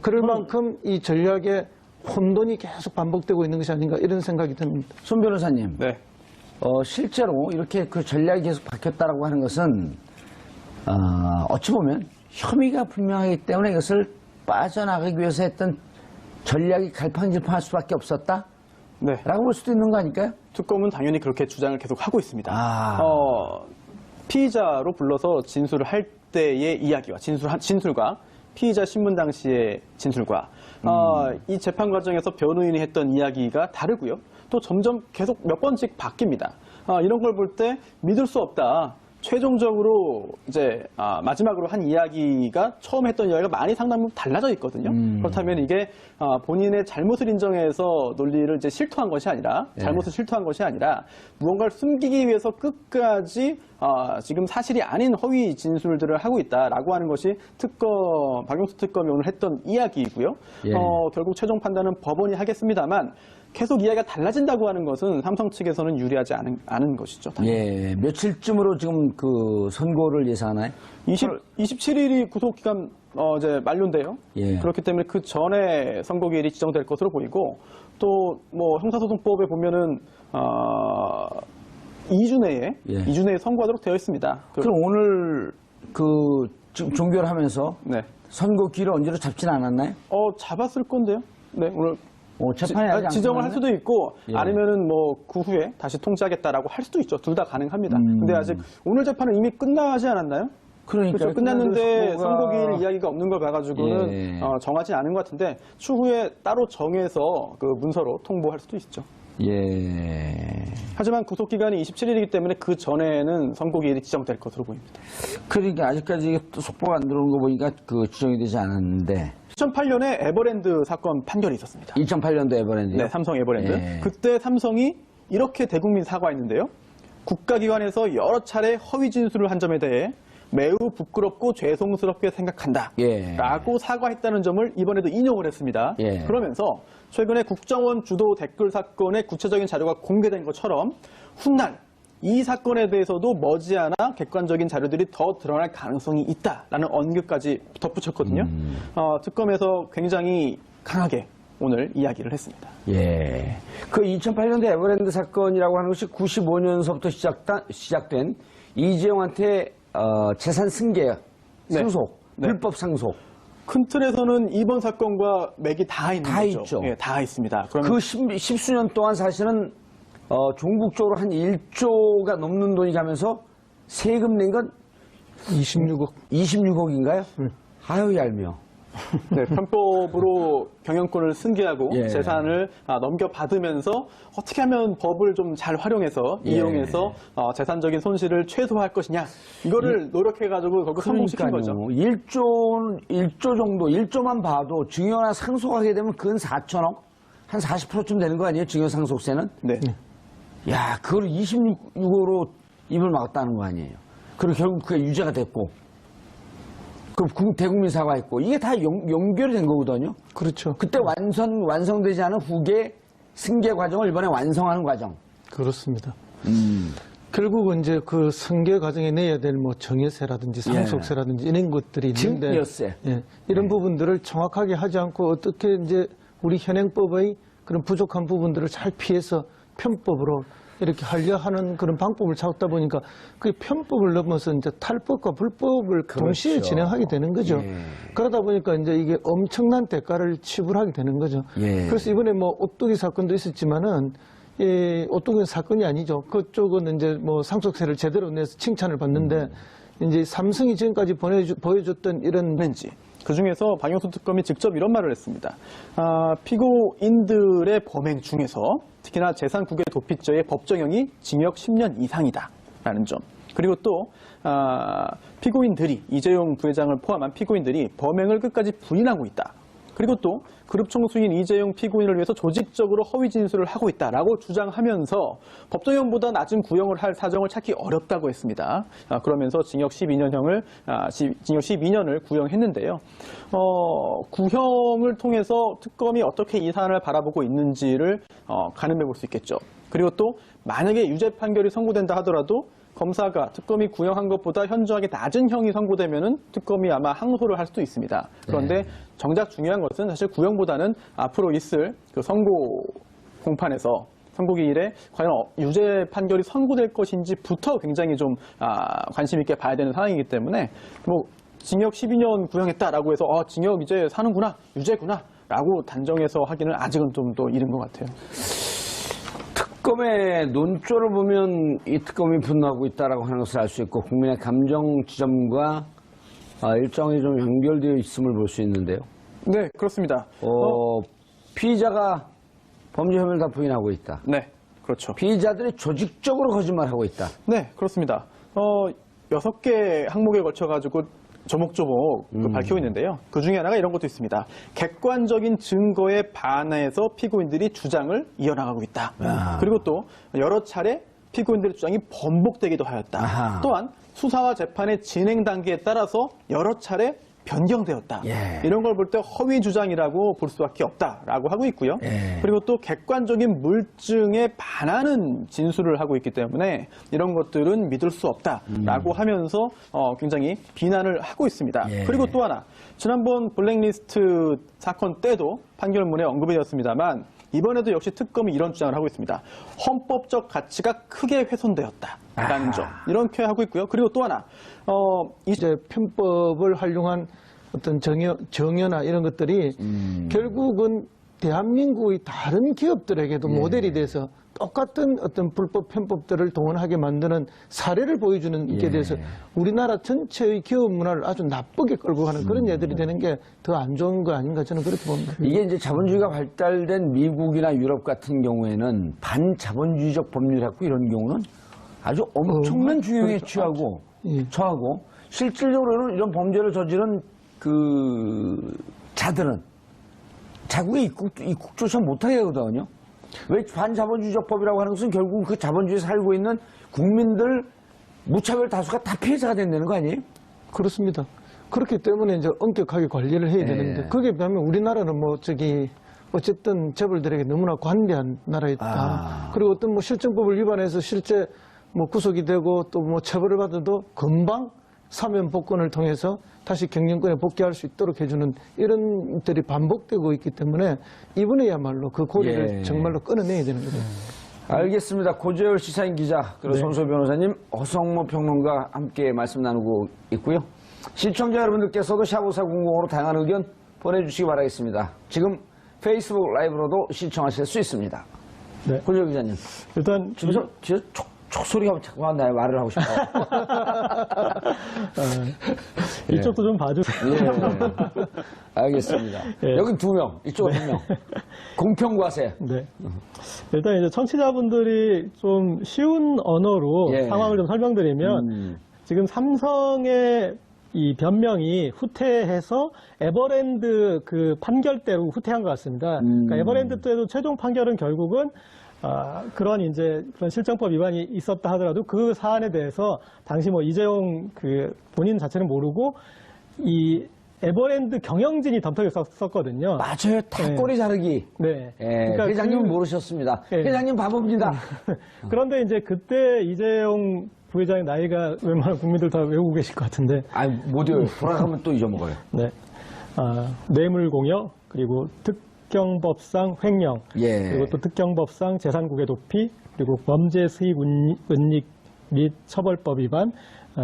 그럴 만큼 이 전략의 혼돈이 계속 반복되고 있는 것이 아닌가 이런 생각이 듭니다. 손 변호사님. 네. 실제로 이렇게 그 전략이 계속 바뀌었다라고 하는 것은 어찌 보면 혐의가 분명하기 때문에 이것을 빠져나가기 위해서 했던 전략이 갈팡질팡할 수밖에 없었다? 네. 라고 볼 수도 있는 거 아닐까요? 특검은 당연히 그렇게 주장을 계속 하고 있습니다. 아. 피의자로 불러서 진술을 할 때의 이야기와 진술과 피의자 신문 당시의 진술과 이 재판 과정에서 변호인이 했던 이야기가 다르고요. 또 점점 계속 몇 번씩 바뀝니다. 이런 걸 볼 때 믿을 수 없다. 최종적으로 이제 마지막으로 한 이야기가 처음 했던 이야기가 많이 상당히 달라져 있거든요. 그렇다면 이게 본인의 잘못을 인정해서 논리를 이제 실토한 것이 아니라 잘못을 실토한 것이 아니라 무언가를 숨기기 위해서 끝까지 지금 사실이 아닌 허위 진술들을 하고 있다라고 하는 것이 박용수 특검이 오늘 했던 이야기이고요. 예. 결국 최종 판단은 법원이 하겠습니다만 계속 이야기가 달라진다고 하는 것은 삼성 측에서는 유리하지 않은 것이죠. 예, 며칠쯤으로 지금 그 선고를 예상하나요? 27일이 구속기간 이제 만료인데요. 예. 그렇기 때문에 그 전에 선고기일이 지정될 것으로 보이고 또 뭐 형사소송법에 보면은 2주 내에 예. 2주 내에 선고하도록 되어 있습니다. 그럼 오늘 지금 종결을 하면서 네. 선고기를 언제로 잡진 않았나요? 잡았을 건데요. 네, 오늘 재판이 아직 안 지정을 할 끝났네? 수도 있고 예. 아니면은 뭐 그 후에 다시 통지하겠다라고 할 수도 있죠. 둘 다 가능합니다. 근데 아직 오늘 재판은 이미 끝나지 않았나요? 그러니까 그렇죠. 끝났는데 선고기일 이야기가 없는 걸 봐가지고는 예. 정하지 않은 것 같은데 추후에 따로 정해서 그 문서로 통보할 수도 있죠. 예. 하지만 구속기간이 27일이기 때문에 그 전에는 선고기일이 지정될 것으로 보입니다. 그러니까 아직까지 또 속보가 안 들어오는 거 보니까 지정이 되지 않았는데 2008년에 에버랜드 사건 판결이 있었습니다. 2008년도 에버랜드요? 네, 삼성 에버랜드. 예. 그때 삼성이 이렇게 대국민 사과했는데요. 국가기관에서 여러 차례 허위 진술을 한 점에 대해 매우 부끄럽고 죄송스럽게 생각한다. 예. 라고 사과했다는 점을 이번에도 인용을 했습니다. 예. 그러면서 최근에 국정원 주도 댓글 사건의 구체적인 자료가 공개된 것처럼 훗날 이 사건에 대해서도 머지않아 객관적인 자료들이 더 드러날 가능성이 있다라는 언급까지 덧붙였거든요. 특검에서 굉장히 강하게 오늘 이야기를 했습니다. 예. 그 2008년도 에버랜드 사건이라고 하는 것이 95년서부터 시작된 이재용한테 재산 승계, 네. 상속, 네. 불법 상속. 큰 틀에서는 이번 사건과 맥이 다 있는 다 거죠. 있죠. 예, 다 있습니다. 그러면 그 십수년 동안 사실은 종국 쪽으로 한 1조가 넘는 돈이 가면서 세금 낸 건 26억. 26억인가요? 아유 얄미워. 네, 편법으로 경영권을 승계하고 예. 재산을 넘겨받으면서 어떻게 하면 법을 좀 잘 활용해서 예. 이용해서 재산적인 손실을 최소화할 것이냐 이거를 노력해가지고 결국 성공시킨 거죠. 1조 정도, 1조만 봐도 증여나 상속하게 되면 그건 4천억? 한 40%쯤 되는 거 아니에요? 증여 상속세는? 네. 야, 그걸 26억으로 입을 막았다는 거 아니에요? 그리고 결국 그게 유죄가 됐고, 그 대국민 사과했고, 이게 다 연결이 된 거거든요? 그렇죠. 그때 완성되지 않은 후계 승계 과정을 이번에 완성하는 과정. 그렇습니다. 결국은 이제 그 승계 과정에 내야 될 뭐 정여세라든지 상속세라든지 이런 것들이 있는데 증여세. 예, 이런 부분들을 정확하게 하지 않고 어떻게 이제 우리 현행법의 그런 부족한 부분들을 잘 피해서 편법으로 이렇게 하려 하는 그런 방법을 찾다 보니까 그 편법을 넘어서 이제 탈법과 불법을 동시에 진행하게 되는 거죠. 예. 그러다 보니까 이제 이게 엄청난 대가를 치불하게 되는 거죠. 예. 그래서 이번에 뭐 오뚜기 사건도 있었지만은 오뚜기 사건이 아니죠. 그쪽은 이제 뭐 상속세를 제대로 내서 칭찬을 받는데 이제 삼성이 지금까지 보여줬던 이런 왠지. 그 중에서 박용수 특검이 직접 이런 말을 했습니다. 피고인들의 범행 중에서 특히나 재산국외 도피죄의 법정형이 징역 10년 이상이다라는 점. 그리고 또 피고인들이 이재용 부회장을 포함한 피고인들이 범행을 끝까지 부인하고 있다. 그리고 또 그룹 총수인 이재용 피고인을 위해서 조직적으로 허위 진술을 하고 있다라고 주장하면서 법정형보다 낮은 구형을 할 사정을 찾기 어렵다고 했습니다. 그러면서 징역 12년을 구형했는데요. 구형을 통해서 특검이 어떻게 이 사안을 바라보고 있는지를 가늠해 볼 수 있겠죠. 그리고 또 만약에 유죄 판결이 선고된다 하더라도 검사가 특검이 구형한 것보다 현저하게 낮은 형이 선고되면은 특검이 아마 항소를 할 수도 있습니다. 그런데 정작 중요한 것은 사실 구형보다는 앞으로 있을 그 선고 공판에서 선고기일에 과연 유죄 판결이 선고될 것인지부터 굉장히 좀 관심 있게 봐야 되는 상황이기 때문에 뭐 징역 12년 구형했다라고 해서 징역 이제 사는구나, 유죄구나라고 단정해서 하기는 아직은 좀 더 이른 것 같아요. 특검의 논조를 보면 이 특검이 분노하고 있다라고 하는 것을 알 수 있고 국민의 감정 지점과 일정이 좀 연결되어 있음을 볼 수 있는데요. 네, 그렇습니다. 피의자가 범죄 혐의를 다 부인하고 있다. 네, 그렇죠. 피의자들이 조직적으로 거짓말하고 있다. 네, 그렇습니다. 6개 항목에 걸쳐가지고 조목조목 밝히고 있는데요. 그 중에 하나가 이런 것도 있습니다. 객관적인 증거에 반해서 피고인들이 주장을 이어나가고 있다. 그리고 또 여러 차례 피고인들의 주장이 번복되기도 하였다. 아하. 또한 수사와 재판의 진행 단계에 따라서 여러 차례 변경되었다. 이런 걸 볼 때 허위 주장이라고 볼 수밖에 없다라고 하고 있고요. 그리고 또 객관적인 물증에 반하는 진술을 하고 있기 때문에 이런 것들은 믿을 수 없다라고 하면서 굉장히 비난을 하고 있습니다. 그리고 또 하나, 지난번 블랙리스트 사건 때도 판결문에 언급이 되었습니다만 이번에도 역시 특검이 이런 주장을 하고 있습니다. 헌법적 가치가 크게 훼손되었다라는 점, 이렇게 하고 있고요. 그리고 또 하나, 이제 편법을 활용한 어떤 정여나 이런 것들이 결국은 대한민국의 다른 기업들에게도 모델이 돼서 똑같은 어떤 불법 편법들을 동원하게 만드는 사례를 보여주는 게 돼서 우리나라 전체의 기업 문화를 아주 나쁘게 끌고 가는 그런 예들이 되는 게 더 안 좋은 거 아닌가 저는 그렇게 봅니다. 이게 이제 자본주의가 발달된 미국이나 유럽 같은 경우에는 반자본주의적 법률이라고 이런 경우는 아주 엄청난 중형에 취하고 처하고 실질적으로는 이런 범죄를 저지른 그 자들은 자국에 입국조차 못하게 하거든요. 왜 반자본주의적 법이라고 하는 것은 결국 그 자본주의에 살고 있는 국민들 무차별 다수가 다 피해자가 된다는 거 아니에요? 그렇습니다. 그렇기 때문에 이제 엄격하게 관리를 해야 되는데 거기에 비하면 우리나라는 어쨌든 재벌들에게 너무나 관대한 나라였다. 그리고 어떤 실정법을 위반해서 실제 구속이 되고 또 처벌을 받아도 금방 사면 복권을 통해서 다시 경영권에 복귀할 수 있도록 해주는 이런 일들이 반복되고 있기 때문에 이번에야말로 그 고리를 정말로 끊어내야 되는 거죠. 알겠습니다. 고재열 시사인 기자 그리고 손소 변호사님, 허성모 평론가 함께 말씀 나누고 있고요. 시청자 여러분들께서도 샵5400으로 다양한 의견 보내주시기 바라겠습니다. 지금 페이스북 라이브로도 시청하실 수 있습니다. 네. 고재열 기자님. 일단 집에서 촉소리가 자꾸 나요. 말을 하고 싶어. 이쪽도 좀 봐주세요. 알겠습니다. 여긴 2명, 이쪽은 1명. 공평과세. 네. 일단 이제 청취자분들이 좀 쉬운 언어로 상황을 좀 설명드리면 지금 삼성의 이 변명이 후퇴해서 에버랜드 그 판결대로 후퇴한 것 같습니다. 그러니까 에버랜드 때도 최종 판결은 결국은 그런 실정법 위반이 있었다 하더라도 그 사안에 대해서 당시 이재용 그 본인 자체는 모르고 이 에버랜드 경영진이 덤터기 썼거든요. 맞아요. 닭꼬리 자르기. 네. 그러니까 회장님은 모르셨습니다. 회장님 바보입니다. 그런데 이제 그때 이재용 부회장의 나이가 웬만한 국민들 다 외우고 계실 것 같은데. 못 외워요. 돌아가면 또 잊어먹어요. 네. 뇌물공여, 그리고 특경법상 횡령, 그리고 또 특경법상 재산국외 도피, 그리고 범죄 수익 은닉 및 처벌법 위반,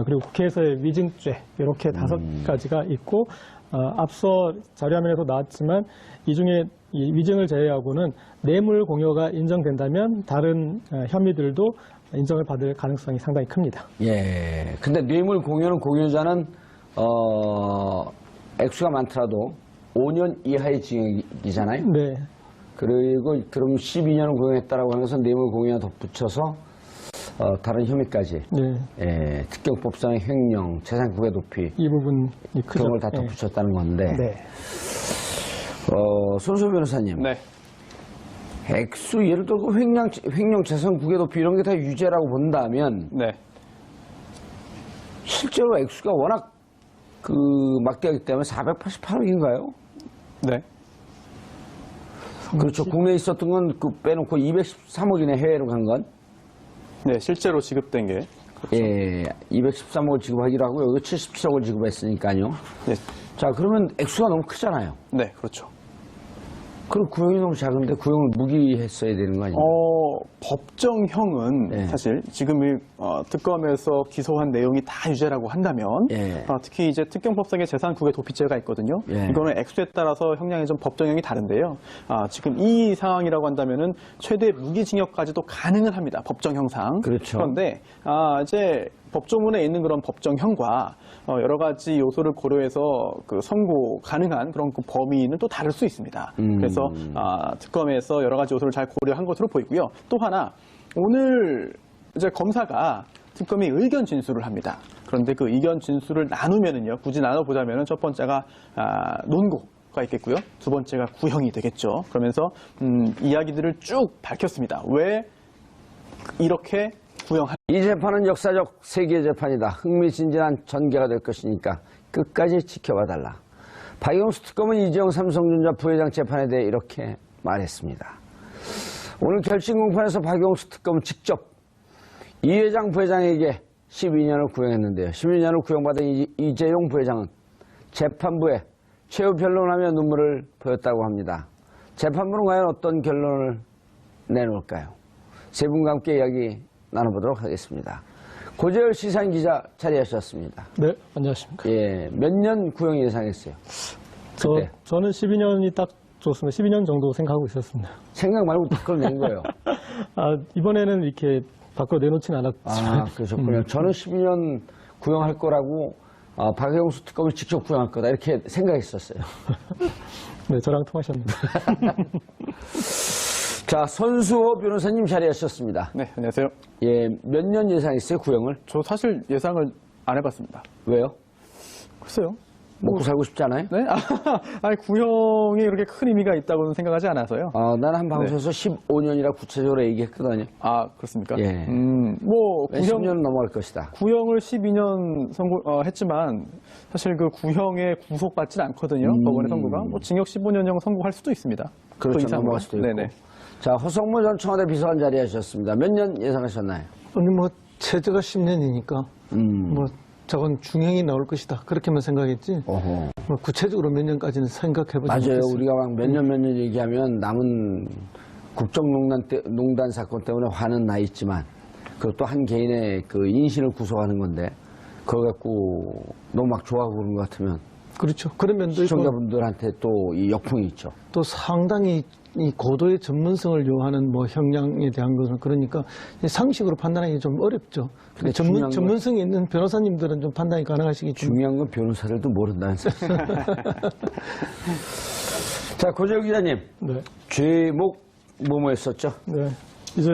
그리고 국회에서의 위증죄, 이렇게 5가지가 있고, 앞서 자료화면에서 나왔지만 이 중에 이 위증을 제외하고는 뇌물 공여가 인정된다면 다른 혐의들도 인정을 받을 가능성이 상당히 큽니다. 근데 뇌물 공여는 공여자는 액수가 많더라도 5년 이하의 징역이잖아요. 네. 그리고 그럼 12년을 공여했다라고 하는 것은 뇌물 공여에 덧붙여서 다른 혐의까지 특경법상의 횡령, 재산국외 도피 이 부분이 크죠. 그런 걸 다 덧붙였다는 건데 손수호 변호사님. 네. 액수, 예를 들어 그 횡령, 재산, 국외 도피 이런 게 다 유죄라고 본다면 네. 실제로 액수가 워낙 막대하기 때문에 488억인가요? 네. 그렇죠. 국내에 있었던 건 빼놓고 213억이네, 해외로 간 건. 네, 실제로 지급된 게. 예, 213억을 지급하기로 하고 여기 77억을 지급했으니까요. 네. 자, 그러면 액수가 너무 크잖아요. 네, 그렇죠. 그럼 구형이 너무 작은데 구형을 무기했어야 되는 거 아니에요? 법정형은 네. 사실 지금 이 특검에서 기소한 내용이 다 유죄라고 한다면 예. 특히 이제 특경법상의 재산 국외 도피죄가 있거든요. 예. 이거는 액수에 따라서 형량이 좀 법정형이 다른데요. 지금 이 상황이라고 한다면은 최대 무기징역까지도 가능은 합니다. 법정형상. 그렇죠. 그런데 이제 법조문에 있는 그런 법정형과 여러 가지 요소를 고려해서 선고 가능한 그런 범위는 또 다를 수 있습니다. 그래서 특검에서 여러 가지 요소를 잘 고려한 것으로 보이고요. 또 하나 오늘 이제 검사가 특검이 의견 진술을 합니다. 그런데 그 의견 진술을 나누면은요, 굳이 나눠보자면은 첫 번째가 논고가 있겠고요. 두 번째가 구형이 되겠죠. 그러면서 이야기들을 쭉 밝혔습니다. 왜 이렇게 구형할 이 재판은 역사적 세계 재판이다. 흥미진진한 전개가 될 것이니까 끝까지 지켜봐달라. 박영수 특검은 이재용 삼성전자 부회장 재판에 대해 이렇게 말했습니다. 오늘 결심 공판에서 박영수 특검은 직접 이 회장 부회장에게 12년을 구형했는데요. 12년을 구형받은 이재용 부회장은 재판부에 최후 변론하며 눈물을 보였다고 합니다. 재판부는 과연 어떤 결론을 내놓을까요? 세 분과 함께 이야기 나눠보도록 하겠습니다. 고재열 시사인 기자 자리하셨습니다. 네, 안녕하십니까. 예, 몇 년 구형 예상했어요? 그때 저는 12년이 딱 좋습니다. 12년 정도 생각하고 있었습니다. 생각 말고 밖으로 낸 거예요. 이번에는 이렇게 밖으로 내놓지는 않았지만. 그러셨군요. 저는 12년 구형할 거라고 박영수 특검을 직접 구형할 거다 이렇게 생각했었어요. 네, 저랑 통하셨네요. 자, 손수호 변호사님 자리하셨습니다. 네, 안녕하세요. 예, 몇 년 예상했어요, 구형을? 저 사실 예상을 안 해봤습니다. 왜요? 글쎄요. 먹고 살고 싶지 않아요? 네? 아니, 구형이 그렇게 큰 의미가 있다고는 생각하지 않아서요. 나는 한 방송에서 15년이라 구체적으로 얘기했거든요. 그렇습니까? 예. 뭐, 10년 넘어갈 것이다. 구형을 12년 했지만, 사실 그 구형에 구속받진 않거든요. 법원의 선고가. 뭐, 징역 15년형 선고할 수도 있습니다. 그렇죠. 그 이상으로. 넘어갈 수도 있고. 네네. 자, 허성모 전 청와대 비서관 자리하셨습니다. 몇 년 예상하셨나요? 아니 최저가 10년이니까 저건 중형이 나올 것이다. 그렇게만 생각했지. 어허. 구체적으로 몇 년까지는 생각해보지 맞아요. 못했어요. 우리가 막 몇 년 얘기하면 남은 국정농단 사건 때문에 화는 나 있지만 그것도 한 개인의 그 인신을 구속하는 건데 그거 갖고 너무 막 좋아하고 그런 것 같으면 그렇죠. 그런 면도 있고 시청자분들한테 또 이 역풍이 있죠. 또 상당히 이 고도의 전문성을 요하는 뭐 형량에 대한 것은 그러니까 상식으로 판단하기 좀 어렵죠. 근데 중요한 건- 전문성이 있는 변호사님들은 좀 판단이 가능하시겠지만 중요한 건 변호사들도 모른다는 사실. 자, 고재욱 기자님. 네. 죄목 뭐였었죠? 네. 이제